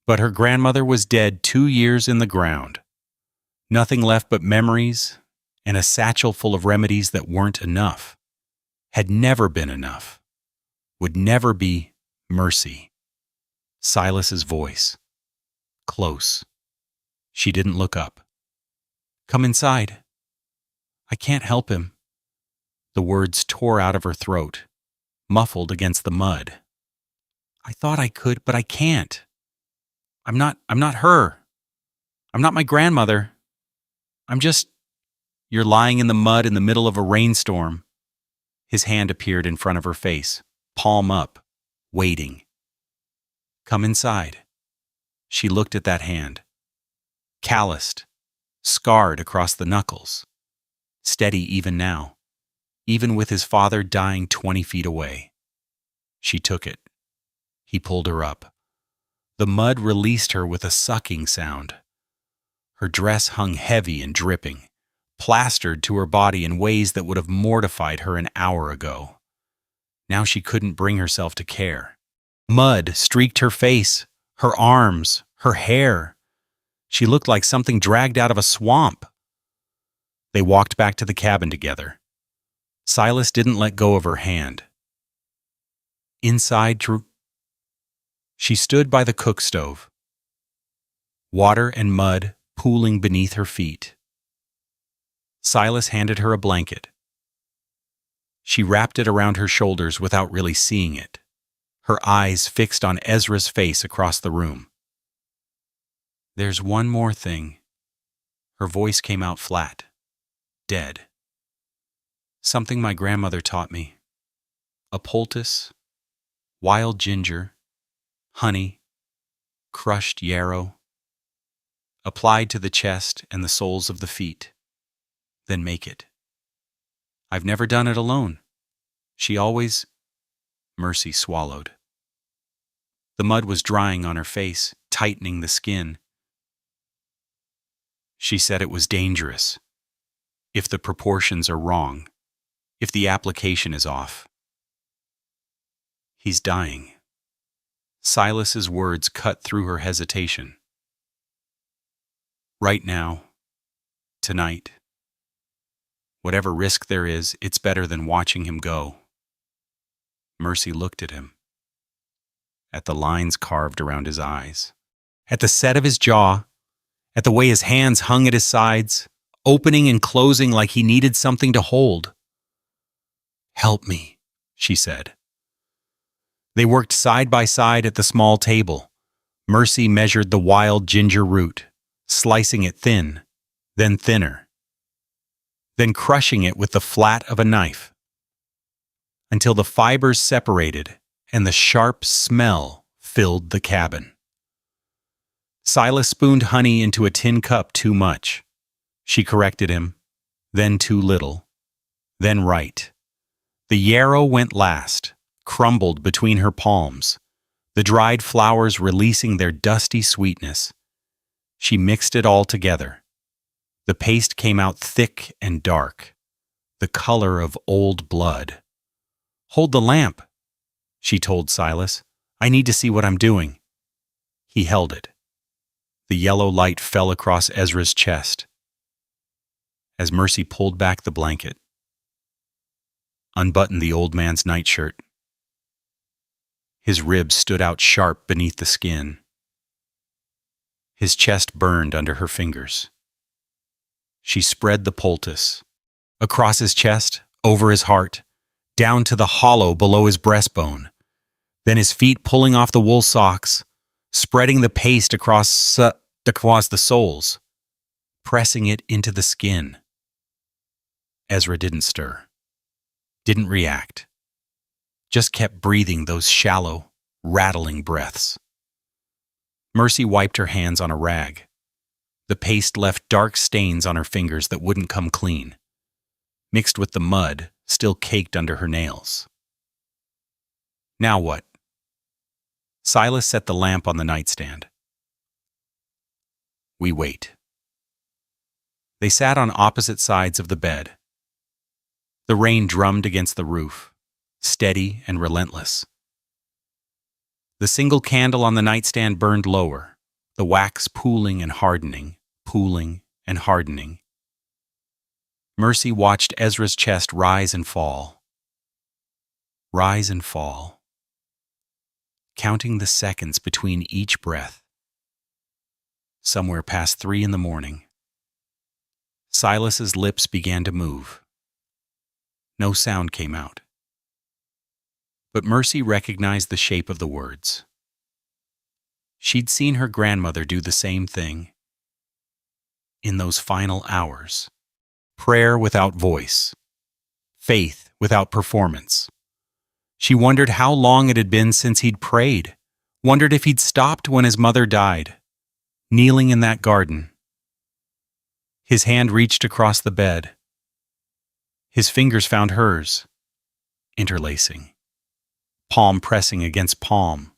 But her grandmother was dead 2 years in the ground. Nothing left but memories and a satchel full of remedies that weren't enough, had never been enough, would never be. Mercy. Silas's voice. Close. She didn't look up. Come inside. I can't help him. The words tore out of her throat, muffled against the mud. I thought I could, but I can't. I'm not her. I'm not my grandmother. I'm just... You're lying in the mud in the middle of a rainstorm. His hand appeared in front of her face, palm up, waiting. Come inside. She looked at that hand. Calloused, scarred across the knuckles. Steady even now, even with his father dying 20 feet away. She took it. He pulled her up. The mud released her with a sucking sound. Her dress hung heavy and dripping, plastered to her body in ways that would have mortified her an hour ago. Now she couldn't bring herself to care. Mud streaked her face, her arms, her hair. She looked like something dragged out of a swamp. They walked back to the cabin together. Silas didn't let go of her hand. Inside, she stood by the cook stove, water and mud pooling beneath her feet. Silas handed her a blanket. She wrapped it around her shoulders without really seeing it, her eyes fixed on Ezra's face across the room. There's one more thing. Her voice came out flat, dead. Something my grandmother taught me. A poultice, wild ginger, honey, crushed yarrow. Applied to the chest and the soles of the feet. Then make it. I've never done it alone. She always... Mercy swallowed. The mud was drying on her face, tightening the skin. She said it was dangerous. If the proportions are wrong, if the application is off. He's dying. Silas's words cut through her hesitation. Right now, tonight, whatever risk there is, it's better than watching him go. Mercy looked at him, at the lines carved around his eyes, at the set of his jaw, at the way his hands hung at his sides, opening and closing like he needed something to hold. Help me, she said. They worked side by side at the small table. Mercy measured the wild ginger root, slicing it thin, then thinner, then crushing it with the flat of a knife, until the fibers separated and the sharp smell filled the cabin. Silas spooned honey into a tin cup too much. She corrected him, then too little, then right. The yarrow went last, crumbled between her palms, the dried flowers releasing their dusty sweetness. She mixed it all together. The paste came out thick and dark, the color of old blood. Hold the lamp, she told Silas. I need to see what I'm doing. He held it. The yellow light fell across Ezra's chest. As Mercy pulled back the blanket, unbuttoned the old man's nightshirt. His ribs stood out sharp beneath the skin. His chest burned under her fingers. She spread the poultice across his chest, over his heart, down to the hollow below his breastbone, then his feet pulling off the wool socks, spreading the paste across the soles, pressing it into the skin. Ezra didn't stir, didn't react, just kept breathing those shallow, rattling breaths. Mercy wiped her hands on a rag. The paste left dark stains on her fingers that wouldn't come clean, mixed with the mud still caked under her nails. Now what? Silas set the lamp on the nightstand. We wait. They sat on opposite sides of the bed. The rain drummed against the roof, steady and relentless. The single candle on the nightstand burned lower, the wax pooling and hardening, pooling and hardening. Mercy watched Ezra's chest rise and fall, counting the seconds between each breath. Somewhere past 3 in the morning, Silas's lips began to move. No sound came out. But Mercy recognized the shape of the words. She'd seen her grandmother do the same thing. In those final hours, prayer without voice, faith without performance. She wondered how long it had been since he'd prayed, wondered if he'd stopped when his mother died, kneeling in that garden. His hand reached across the bed. His fingers found hers, interlacing, palm pressing against palm.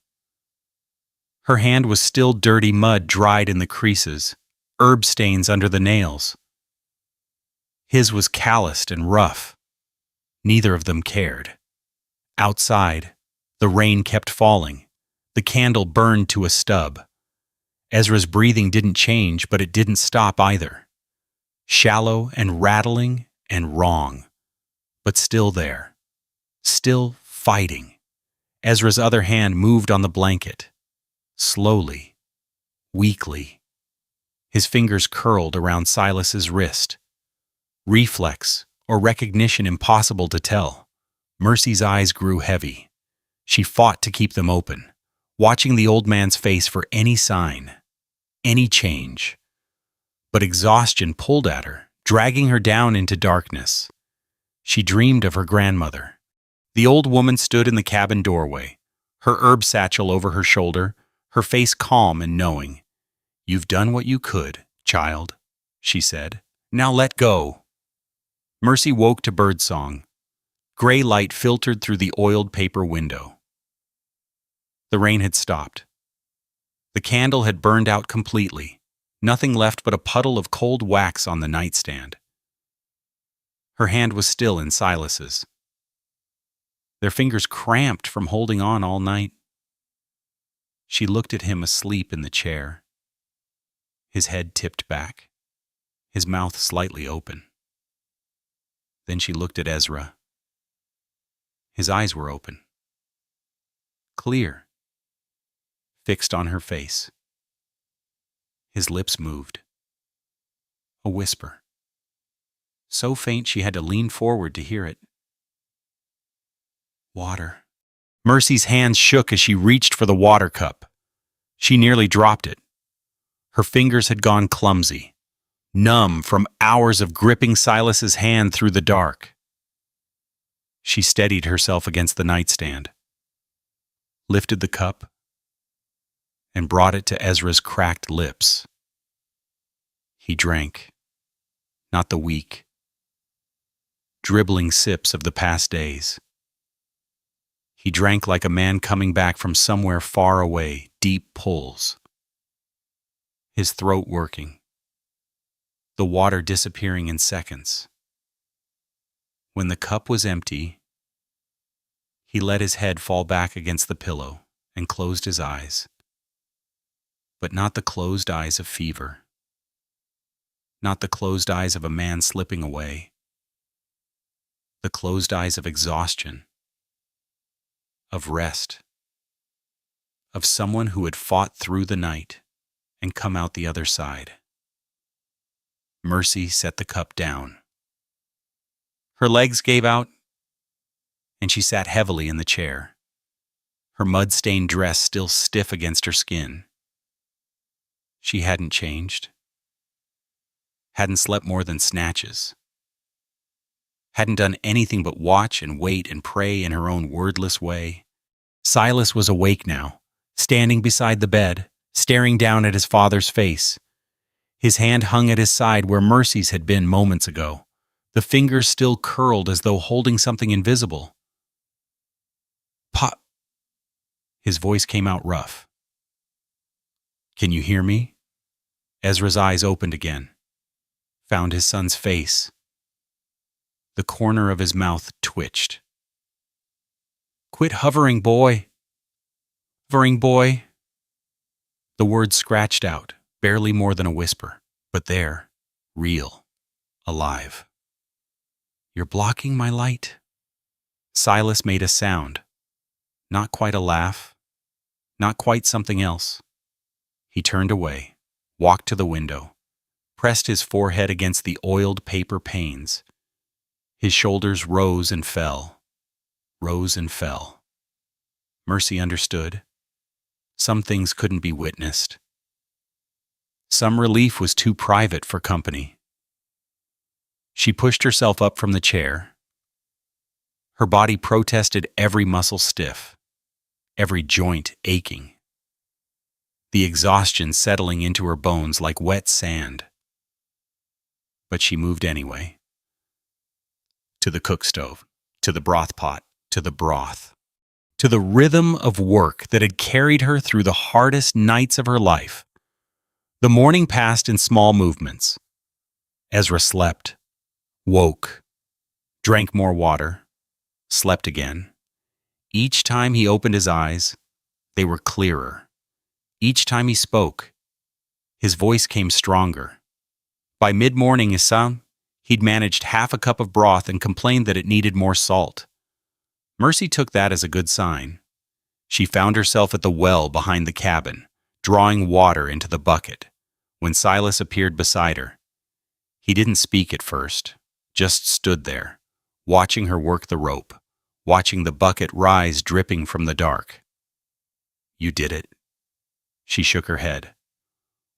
Her hand was still dirty mud dried in the creases, herb stains under the nails. His was calloused and rough. Neither of them cared. Outside, the rain kept falling. The candle burned to a stub. Ezra's breathing didn't change, but it didn't stop either. Shallow and rattling and wrong, but still there. Still fighting. Ezra's other hand moved on the blanket. Slowly, weakly. His fingers curled around Silas's wrist. Reflex or recognition impossible to tell. Mercy's eyes grew heavy. She fought to keep them open, watching the old man's face for any sign, any change. But exhaustion pulled at her, dragging her down into darkness. She dreamed of her grandmother. The old woman stood in the cabin doorway, her herb satchel over her shoulder, her face calm and knowing. "You've done what you could, child," she said. "Now let go." Mercy woke to birdsong. Gray light filtered through the oiled paper window. The rain had stopped. The candle had burned out completely, nothing left but a puddle of cold wax on the nightstand. Her hand was still in Silas's. Their fingers cramped from holding on all night. She looked at him asleep in the chair, his head tipped back, his mouth slightly open. Then she looked at Ezra. His eyes were open, clear, fixed on her face. His lips moved. A whisper, so faint she had to lean forward to hear it. "Water." Mercy's hands shook as she reached for the water cup. She nearly dropped it. Her fingers had gone clumsy, numb from hours of gripping Silas's hand through the dark. She steadied herself against the nightstand, lifted the cup, and brought it to Ezra's cracked lips. He drank, not the weak, dribbling sips of the past days. He drank like a man coming back from somewhere far away, deep pulls. His throat working, the water disappearing in seconds. When the cup was empty, he let his head fall back against the pillow and closed his eyes. But not the closed eyes of fever. Not the closed eyes of a man slipping away. The closed eyes of exhaustion. Of rest, of someone who had fought through the night and come out the other side. Mercy set the cup down. Her legs gave out, and she sat heavily in the chair, her mud-stained dress still stiff against her skin. She hadn't changed, hadn't slept more than snatches, hadn't done anything but watch and wait and pray in her own wordless way. Silas was awake now, standing beside the bed, staring down at his father's face. His hand hung at his side where Mercy's had been moments ago, the fingers still curled as though holding something invisible. "Pop!" His voice came out rough. "Can you hear me?" Ezra's eyes opened again, found his son's face. The corner of his mouth twitched. "Quit hovering, boy. Hovering, boy." The words scratched out, barely more than a whisper, but there, real, alive. "You're blocking my light." Silas made a sound. Not quite a laugh, not quite something else. He turned away, walked to the window, pressed his forehead against the oiled paper panes. His shoulders rose and fell, rose and fell. Mercy understood. Some things couldn't be witnessed. Some relief was too private for company. She pushed herself up from the chair. Her body protested, every muscle stiff, every joint aching, the exhaustion settling into her bones like wet sand. But she moved anyway. To the cook stove, to the broth pot, to the broth, to the rhythm of work that had carried her through the hardest nights of her life. The morning passed in small movements. Ezra slept, woke, drank more water, slept again. Each time he opened his eyes, they were clearer. Each time he spoke, his voice came stronger. By mid-morning, he'd managed half a cup of broth and complained that it needed more salt. Mercy took that as a good sign. She found herself at the well behind the cabin, drawing water into the bucket, when Silas appeared beside her. He didn't speak at first, just stood there, watching her work the rope, watching the bucket rise dripping from the dark. "You did it." She shook her head.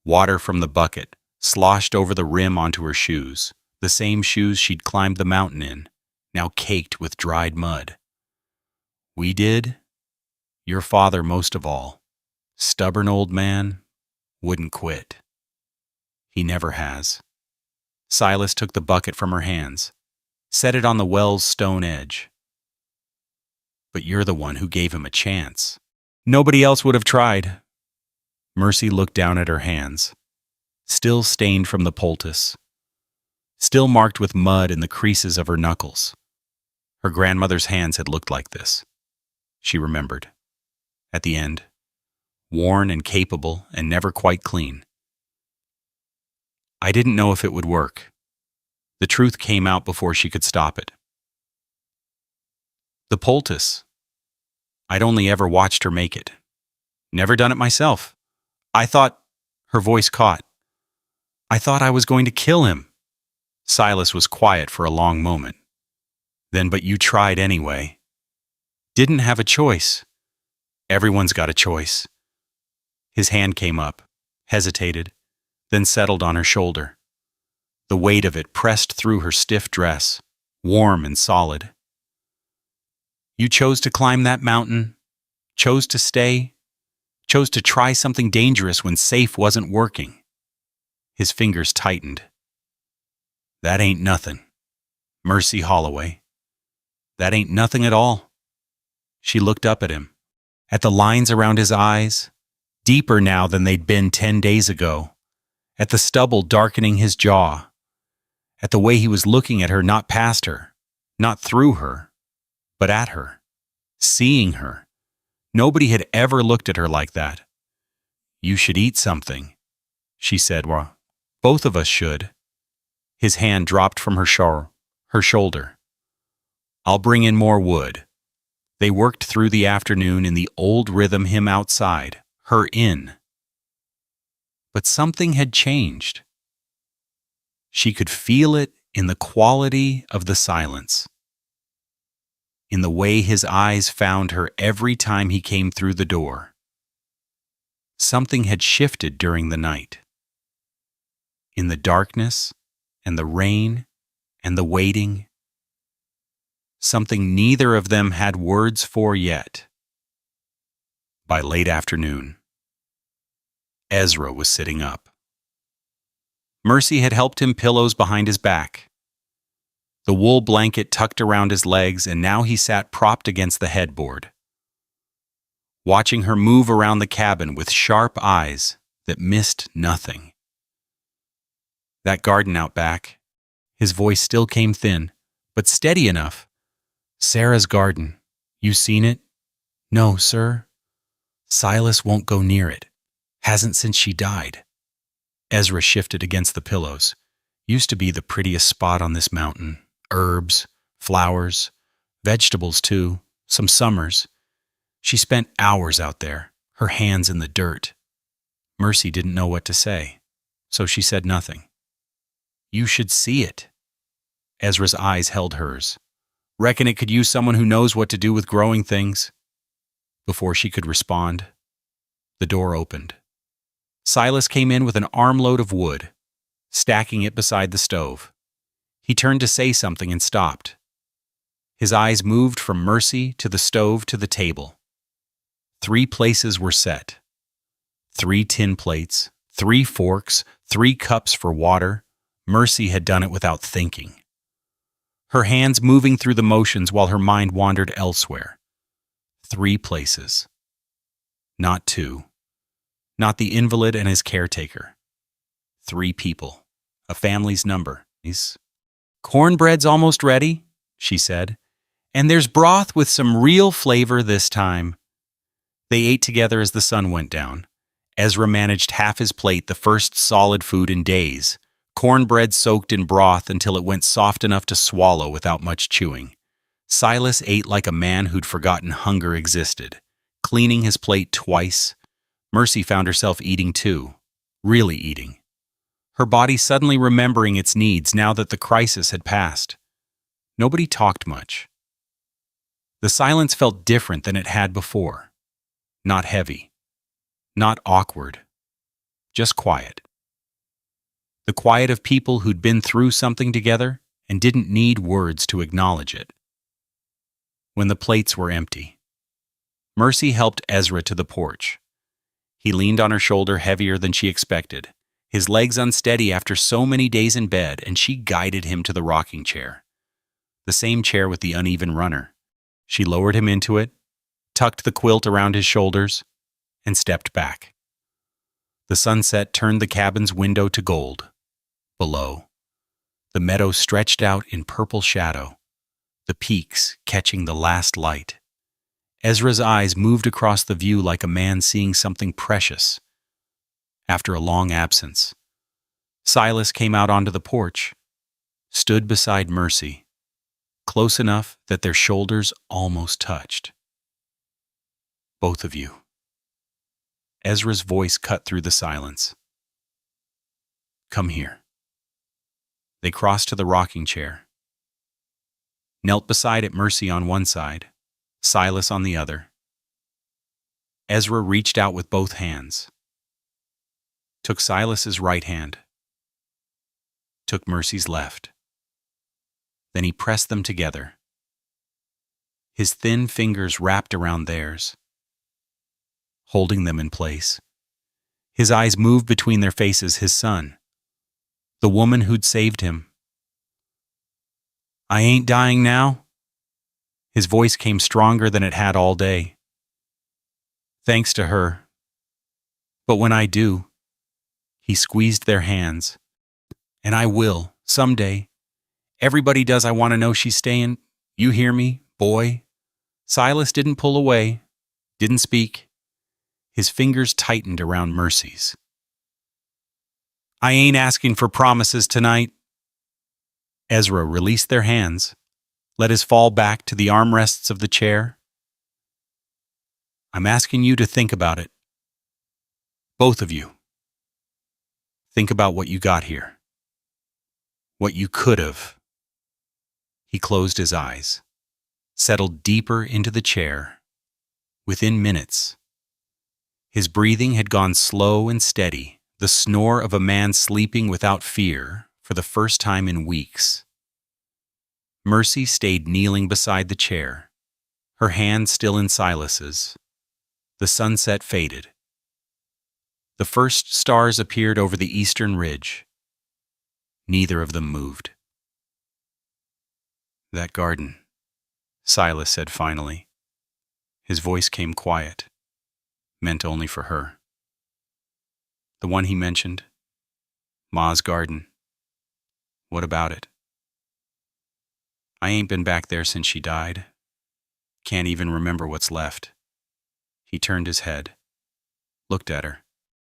Water from the bucket sloshed over the rim onto her shoes, the same shoes she'd climbed the mountain in, now caked with dried mud. "We did? Your father most of all. Stubborn old man, wouldn't quit. He never has." Silas took the bucket from her hands, set it on the well's stone edge. "But you're the one who gave him a chance. Nobody else would have tried." Mercy looked down at her hands, still stained from the poultice, still marked with mud in the creases of her knuckles. Her grandmother's hands had looked like this, she remembered. At the end, worn and capable and never quite clean. "I didn't know if it would work." The truth came out before she could stop it. "The poultice. I'd only ever watched her make it. Never done it myself. I thought," her voice caught, "I thought I was going to kill him." Silas was quiet for a long moment. Then, "But you tried anyway." "Didn't have a choice." "Everyone's got a choice." His hand came up, hesitated, then settled on her shoulder. The weight of it pressed through her stiff dress, warm and solid. "You chose to climb that mountain, chose to stay, chose to try something dangerous when safe wasn't working." His fingers tightened. "That ain't nothing. Mercy Holloway. That ain't nothing at all." She looked up at him, at the lines around his eyes, deeper now than they'd been 10 days ago, at the stubble darkening his jaw, at the way he was looking at her, not past her, not through her, but at her, seeing her. Nobody had ever looked at her like that. "You should eat something," she said. "Well, both of us should." His hand dropped from her shoulder. "I'll bring in more wood." They worked through the afternoon in the old rhythm, him outside, her in. But something had changed. She could feel it in the quality of the silence, in the way his eyes found her every time he came through the door. Something had shifted during the night. In the darkness and the rain and the waiting, something neither of them had words for yet. By late afternoon, Ezra was sitting up. Mercy had helped him pillows behind his back, the wool blanket tucked around his legs, and now he sat propped against the headboard, watching her move around the cabin with sharp eyes that missed nothing. "That garden out back," his voice still came thin, but steady enough. "Sarah's garden. You seen it?" "No, sir." "Silas won't go near it. Hasn't since she died." Ezra shifted against the pillows. Used to be the prettiest spot on this mountain. Herbs, flowers, vegetables too, some summers. She spent hours out there, her hands in the dirt. Mercy didn't know what to say, so she said nothing. You should see it. Ezra's eyes held hers. Reckon it could use someone who knows what to do with growing things. Before she could respond, the door opened. Silas came in with an armload of wood, stacking it beside the stove. He turned to say something and stopped. His eyes moved from Mercy to the stove to the table. 3 places were set. 3 tin plates, 3 forks, 3 cups for water. Mercy had done it without thinking. Her hands moving through the motions while her mind wandered elsewhere. 3 places. Not 2. Not the invalid and his caretaker. 3 people. A family's number. Cornbread's almost ready, she said. And there's broth with some real flavor this time. They ate together as the sun went down. Ezra managed half his plate, the first solid food in days. Cornbread soaked in broth until it went soft enough to swallow without much chewing. Silas ate like a man who'd forgotten hunger existed, cleaning his plate twice. Mercy found herself eating too, really eating. Her body suddenly remembering its needs now that the crisis had passed. Nobody talked much. The silence felt different than it had before. Not heavy. Not awkward. Just quiet. The quiet of people who'd been through something together and didn't need words to acknowledge it. When the plates were empty, Mercy helped Ezra to the porch. He leaned on her shoulder heavier than she expected, his legs unsteady after so many days in bed, and she guided him to the rocking chair. The same chair with the uneven runner. She lowered him into it, tucked the quilt around his shoulders, and stepped back. The sunset turned the cabin's window to gold. Below, the meadow stretched out in purple shadow, the peaks catching the last light. Ezra's eyes moved across the view like a man seeing something precious. After a long absence, Silas came out onto the porch, stood beside Mercy, close enough that their shoulders almost touched. Both of you. Ezra's voice cut through the silence. Come here. They crossed to the rocking chair. Knelt beside it, Mercy on one side, Silas on the other. Ezra reached out with both hands. Took Silas's right hand. Took Mercy's left. Then he pressed them together. His thin fingers wrapped around theirs, holding them in place. His eyes moved between their faces, his son, the woman who'd saved him. I ain't dying now. His voice came stronger than it had all day. Thanks to her. But when I do, he squeezed their hands. And I will, someday. Everybody does. I want to know she's staying. You hear me, boy? Silas didn't pull away, didn't speak. His fingers tightened around Mercy's. I ain't asking for promises tonight. Ezra released their hands, let his fall back to the armrests of the chair. I'm asking you to think about it. Both of you. Think about what you got here. What you could have. He closed his eyes, settled deeper into the chair. Within minutes, his breathing had gone slow and steady, the snore of a man sleeping without fear for the first time in weeks. Mercy stayed kneeling beside the chair, her hand still in Silas's. The sunset faded. The first stars appeared over the eastern ridge. Neither of them moved. That garden, Silas said finally. His voice came quiet, meant only for her. The one he mentioned, Ma's garden. What about it? I ain't been back there since she died. Can't even remember what's left. He turned his head, looked at her.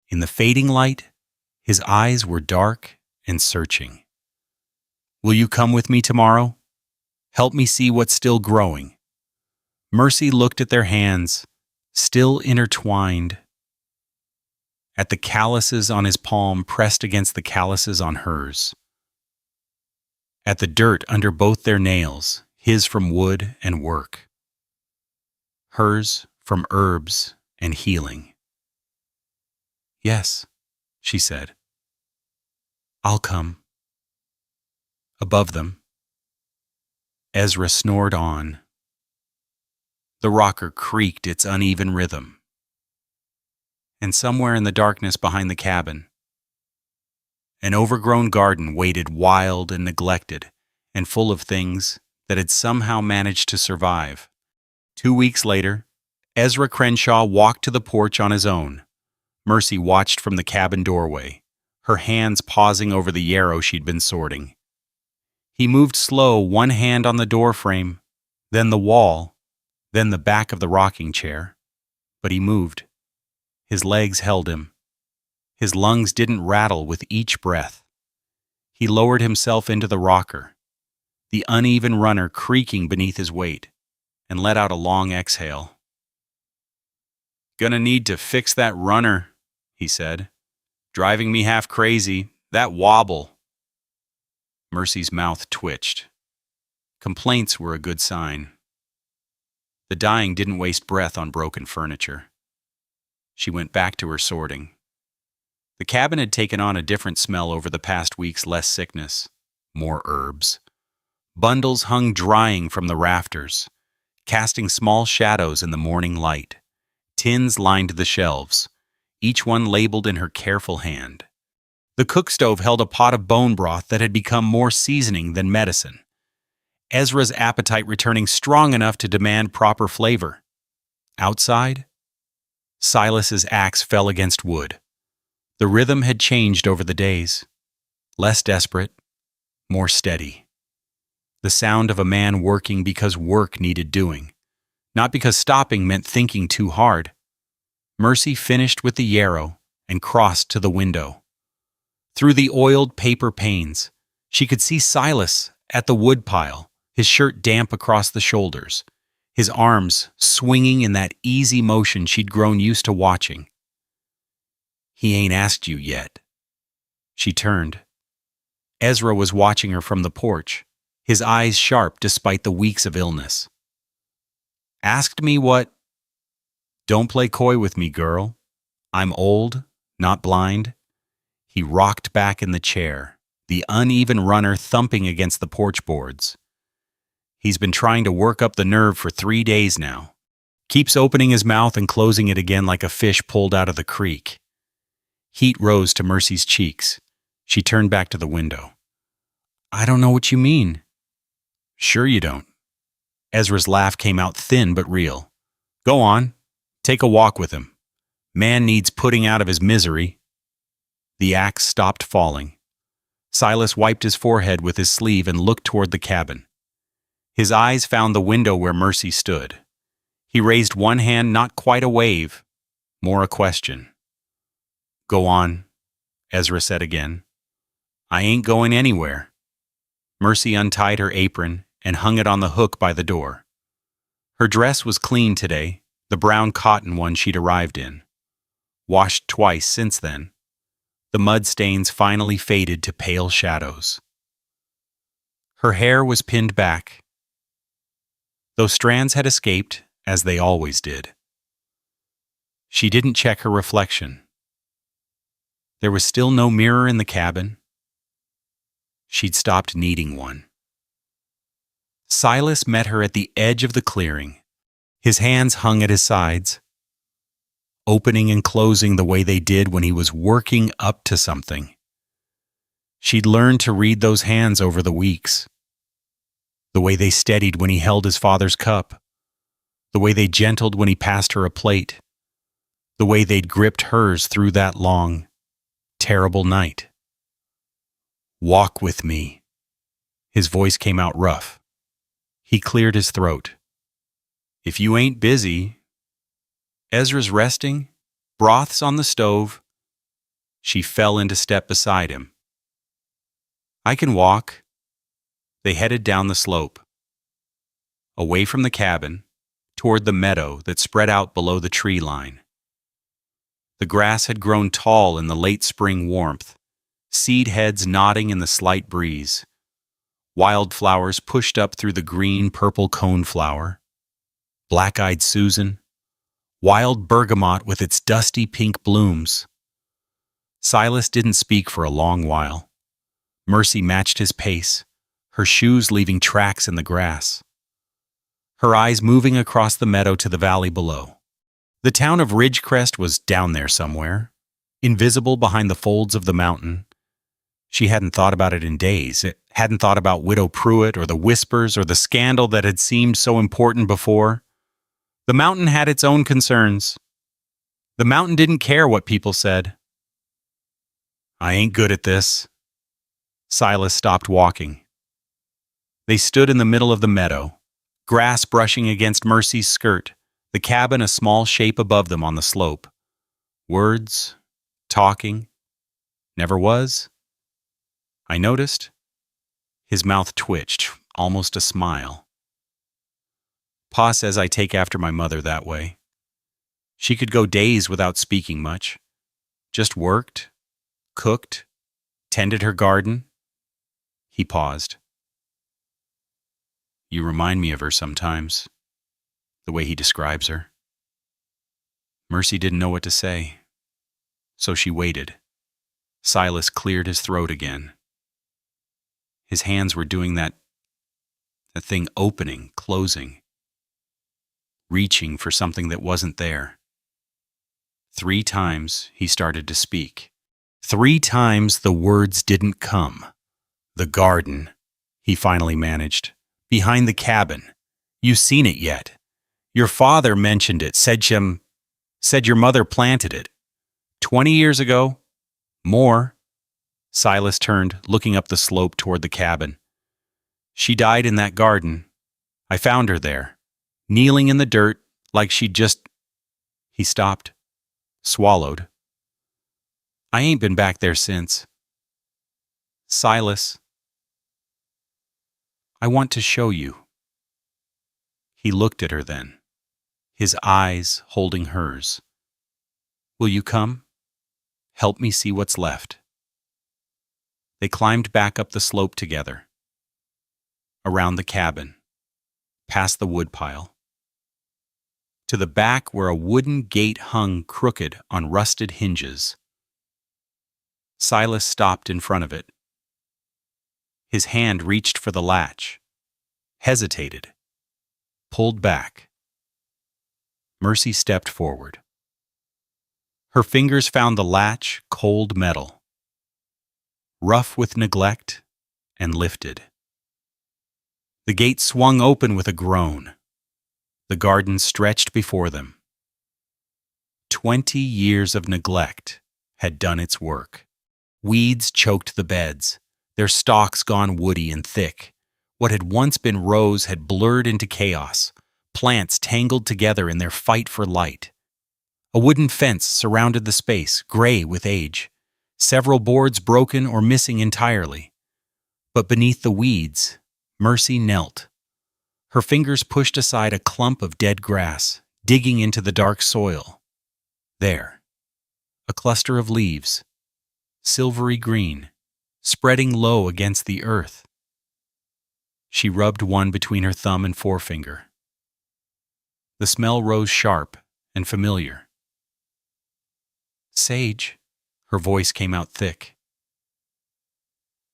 In the fading light, his eyes were dark and searching. Will you come with me tomorrow? Help me see what's still growing." Mercy looked at their hands, still intertwined, at the calluses on his palm pressed against the calluses on hers, at the dirt under both their nails, his from wood and work, hers from herbs and healing. "Yes," she said. "I'll come." Above them, Ezra snored on. The rocker creaked its uneven rhythm. And somewhere in the darkness behind the cabin, an overgrown garden waited wild and neglected and full of things that had somehow managed to survive. 2 weeks later, Ezra Crenshaw walked to the porch on his own. Mercy watched from the cabin doorway, her hands pausing over the yarrow she'd been sorting. He moved slow, one hand on the doorframe, then the wall, then the back of the rocking chair. But he moved. His legs held him. His lungs didn't rattle with each breath. He lowered himself into the rocker, the uneven runner creaking beneath his weight, and let out a long exhale. "Gonna need to fix that runner," he said. "Driving me half crazy. That wobble." Mercy's mouth twitched. Complaints were a good sign. The dying didn't waste breath on broken furniture. She went back to her sorting. The cabin had taken on a different smell over the past week's less sickness, more herbs. Bundles hung drying from the rafters, casting small shadows in the morning light. Tins lined the shelves, each one labeled in her careful hand. The cook stove held a pot of bone broth that had become more seasoning than medicine, Ezra's appetite returning strong enough to demand proper flavor. Outside, Silas's axe fell against wood. The rhythm had changed over the days. Less desperate, more steady. The sound of a man working because work needed doing, not because stopping meant thinking too hard. Mercy finished with the yarrow and crossed to the window. Through the oiled paper panes, she could see Silas at the woodpile, his shirt damp across the shoulders, his arms swinging in that easy motion she'd grown used to watching. "He ain't asked you yet." She turned. Ezra was watching her from the porch, his eyes sharp despite the weeks of illness. "Asked me what?" "Don't play coy with me, girl. I'm old, not blind." He rocked back in the chair, the uneven runner thumping against the porch boards. "He's been trying to work up the nerve for 3 days now. Keeps opening his mouth and closing it again like a fish pulled out of the creek." Heat rose to Mercy's cheeks. She turned back to the window. "I don't know what you mean." "Sure you don't." Ezra's laugh came out thin but real. "Go on. Take a walk with him. Man needs putting out of his misery." The axe stopped falling. Silas wiped his forehead with his sleeve and looked toward the cabin. His eyes found the window where Mercy stood. He raised one hand, not quite a wave, more a question. "Go on," Ezra said again. "I ain't going anywhere." Mercy untied her apron and hung it on the hook by the door. Her dress was clean today, the brown cotton one she'd arrived in. Washed twice since then. The mud stains finally faded to pale shadows. Her hair was pinned back, though strands had escaped, as they always did. She didn't check her reflection. There was still no mirror in the cabin. She'd stopped needing one. Silas met her at the edge of the clearing. His hands hung at his sides, opening and closing the way they did when he was working up to something. She'd learned to read those hands over the weeks. The way they steadied when he held his father's cup. The way they gentled when he passed her a plate. The way they'd gripped hers through that long, terrible night. "Walk with me." His voice came out rough. He cleared his throat. "If you ain't busy." Ezra's resting, broth's on the stove. She fell into step beside him. "I can walk." They headed down the slope, away from the cabin, toward the meadow that spread out below the tree line. The grass had grown tall in the late spring warmth, seed heads nodding in the slight breeze. Wildflowers pushed up through the green-purple coneflower. Black-eyed Susan, wild bergamot with its dusty pink blooms. Silas didn't speak for a long while. Mercy matched his pace, her shoes leaving tracks in the grass. Her eyes moving across the meadow to the valley below. The town of Ridgecrest was down there somewhere, invisible behind the folds of the mountain. She hadn't thought about it in days. It hadn't thought about Widow Pruitt or the whispers or the scandal that had seemed so important before. The mountain had its own concerns. The mountain didn't care what people said. I ain't good at this. Silas stopped walking. They stood in the middle of the meadow, grass brushing against Mercy's skirt, the cabin a small shape above them on the slope. Words, talking, never was. I noticed. His mouth twitched, almost a smile. Pa says I take after my mother that way. She could go days without speaking much. Just worked, cooked, tended her garden. He paused. You remind me of her sometimes, the way he describes her. Mercy didn't know what to say, so she waited. Silas cleared his throat again. His hands were doing that thing opening, closing, reaching for something that wasn't there. 3 times he started to speak. 3 times the words didn't come. The garden, he finally managed. Behind the cabin. You seen it yet? Your father mentioned it, said your mother planted it. 20 years ago? More. Silas turned, looking up the slope toward the cabin. She died in that garden. I found her there, kneeling in the dirt like she'd just... He stopped, swallowed. I ain't been back there since. Silas, I want to show you. He looked at her then, his eyes holding hers. Will you come? Help me see what's left. They climbed back up the slope together, around the cabin, past the woodpile, to the back where a wooden gate hung crooked on rusted hinges. Silas stopped in front of it. His hand reached for the latch, hesitated, pulled back. Mercy stepped forward. Her fingers found the latch, cold metal, rough with neglect, and lifted. The gate swung open with a groan. The garden stretched before them. 20 years of neglect had done its work. Weeds choked the beds, their stalks gone woody and thick. What had once been rows had blurred into chaos, plants tangled together in their fight for light. A wooden fence surrounded the space, gray with age, several boards broken or missing entirely. But beneath the weeds, Mercy knelt. Her fingers pushed aside a clump of dead grass, digging into the dark soil. There, a cluster of leaves, silvery green, spreading low against the earth. She rubbed one between her thumb and forefinger. The smell rose sharp and familiar. Sage, her voice came out thick.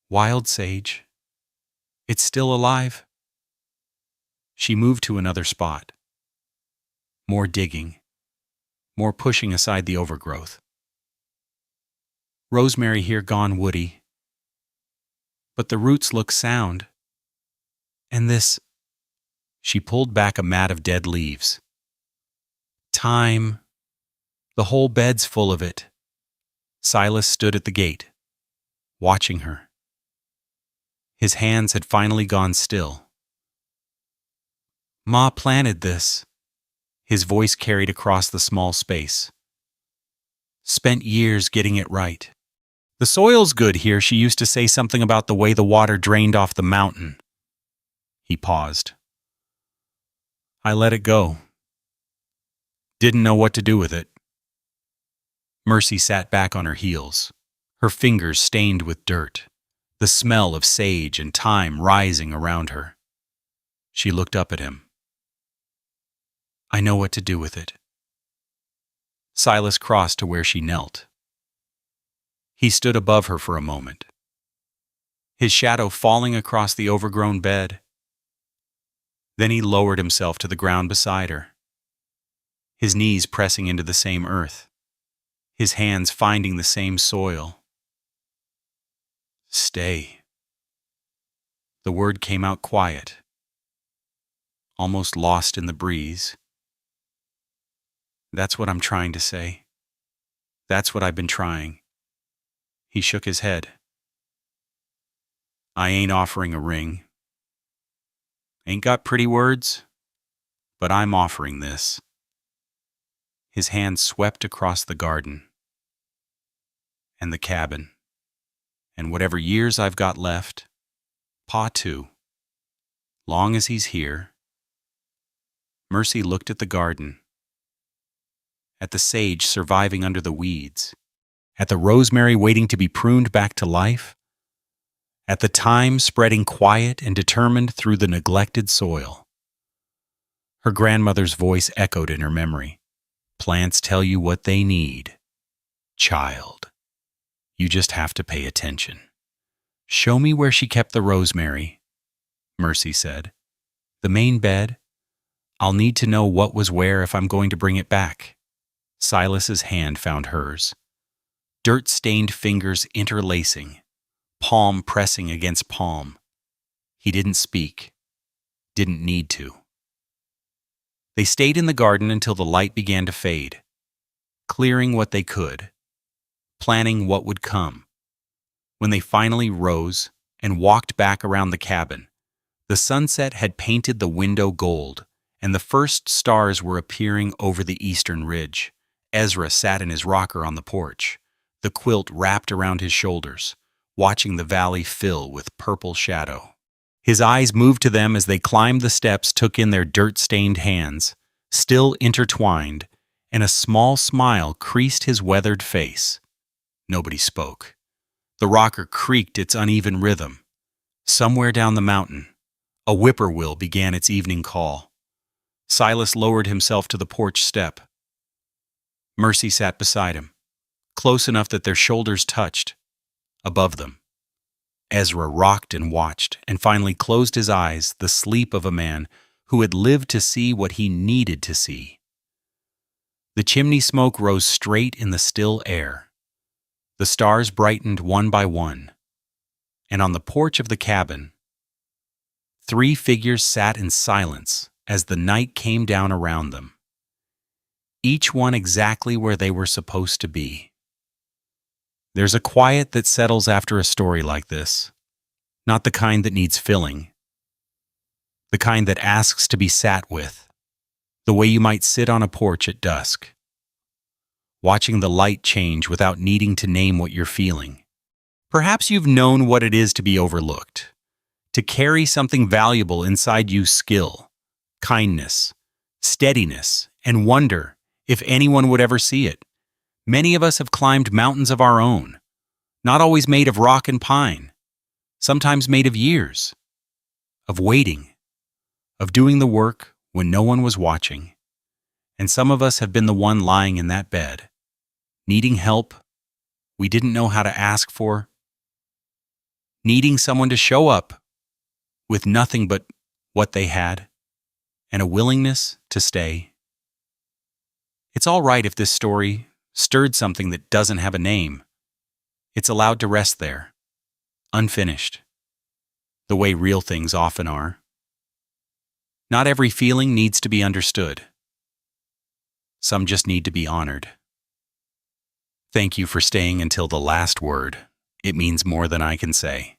Wild sage. It's still alive. She moved to another spot. More digging, more pushing aside the overgrowth. Rosemary here gone woody. But the roots look sound. And this... She pulled back a mat of dead leaves. Time. The whole bed's full of it. Silas stood at the gate, watching her. His hands had finally gone still. Ma planted this. His voice carried across the small space. Spent years getting it right. The soil's good here, she used to say something about the way the water drained off the mountain. He paused. I let it go. Didn't know what to do with it. Mercy sat back on her heels, her fingers stained with dirt, the smell of sage and thyme rising around her. She looked up at him. I know what to do with it. Silas crossed to where she knelt. He stood above her for a moment, his shadow falling across the overgrown bed. Then he lowered himself to the ground beside her, his knees pressing into the same earth, his hands finding the same soil. Stay. The word came out quiet, almost lost in the breeze. That's what I'm trying to say. That's what I've been trying. He shook his head. I ain't offering a ring. Ain't got pretty words, but I'm offering this. His hand swept across the garden and the cabin, and whatever years I've got left, Pa too. Long as he's here. Mercy looked at the garden, at the sage surviving under the weeds, at the rosemary waiting to be pruned back to life, at the thyme spreading quiet and determined through the neglected soil. Her grandmother's voice echoed in her memory. Plants tell you what they need, child. You just have to pay attention. Show me where she kept the rosemary, Mercy said. The main bed? I'll need to know what was where if I'm going to bring it back. Silas's hand found hers, dirt-stained fingers interlacing, palm pressing against palm. He didn't speak, didn't need to. They stayed in the garden until the light began to fade, clearing what they could, planning what would come. When they finally rose and walked back around the cabin, the sunset had painted the window gold, and the first stars were appearing over the eastern ridge. Ezra sat in his rocker on the porch, the quilt wrapped around his shoulders, watching the valley fill with purple shadow. His eyes moved to them as they climbed the steps, took in their dirt-stained hands, still intertwined, and a small smile creased his weathered face. Nobody spoke. The rocker creaked its uneven rhythm. Somewhere down the mountain, a whippoorwill began its evening call. Silas lowered himself to the porch step. Mercy sat beside him, close enough that their shoulders touched, above them. Ezra rocked and watched, and finally closed his eyes, the sleep of a man who had lived to see what he needed to see. The chimney smoke rose straight in the still air. The stars brightened one by one, and on the porch of the cabin, 3 figures sat in silence as the night came down around them, each one exactly where they were supposed to be. There's a quiet that settles after a story like this, not the kind that needs filling, the kind that asks to be sat with, the way you might sit on a porch at dusk, watching the light change without needing to name what you're feeling. Perhaps you've known what it is to be overlooked, to carry something valuable inside you: skill, kindness, steadiness, and wonder if anyone would ever see it. Many of us have climbed mountains of our own, not always made of rock and pine, sometimes made of years, of waiting, of doing the work when no one was watching. And some of us have been the one lying in that bed, needing help we didn't know how to ask for, needing someone to show up with nothing but what they had, and a willingness to stay. It's all right if this story stirred something that doesn't have a name. It's allowed to rest there, unfinished, the way real things often are. Not every feeling needs to be understood. Some just need to be honored. Thank you for staying until the last word. It means more than I can say.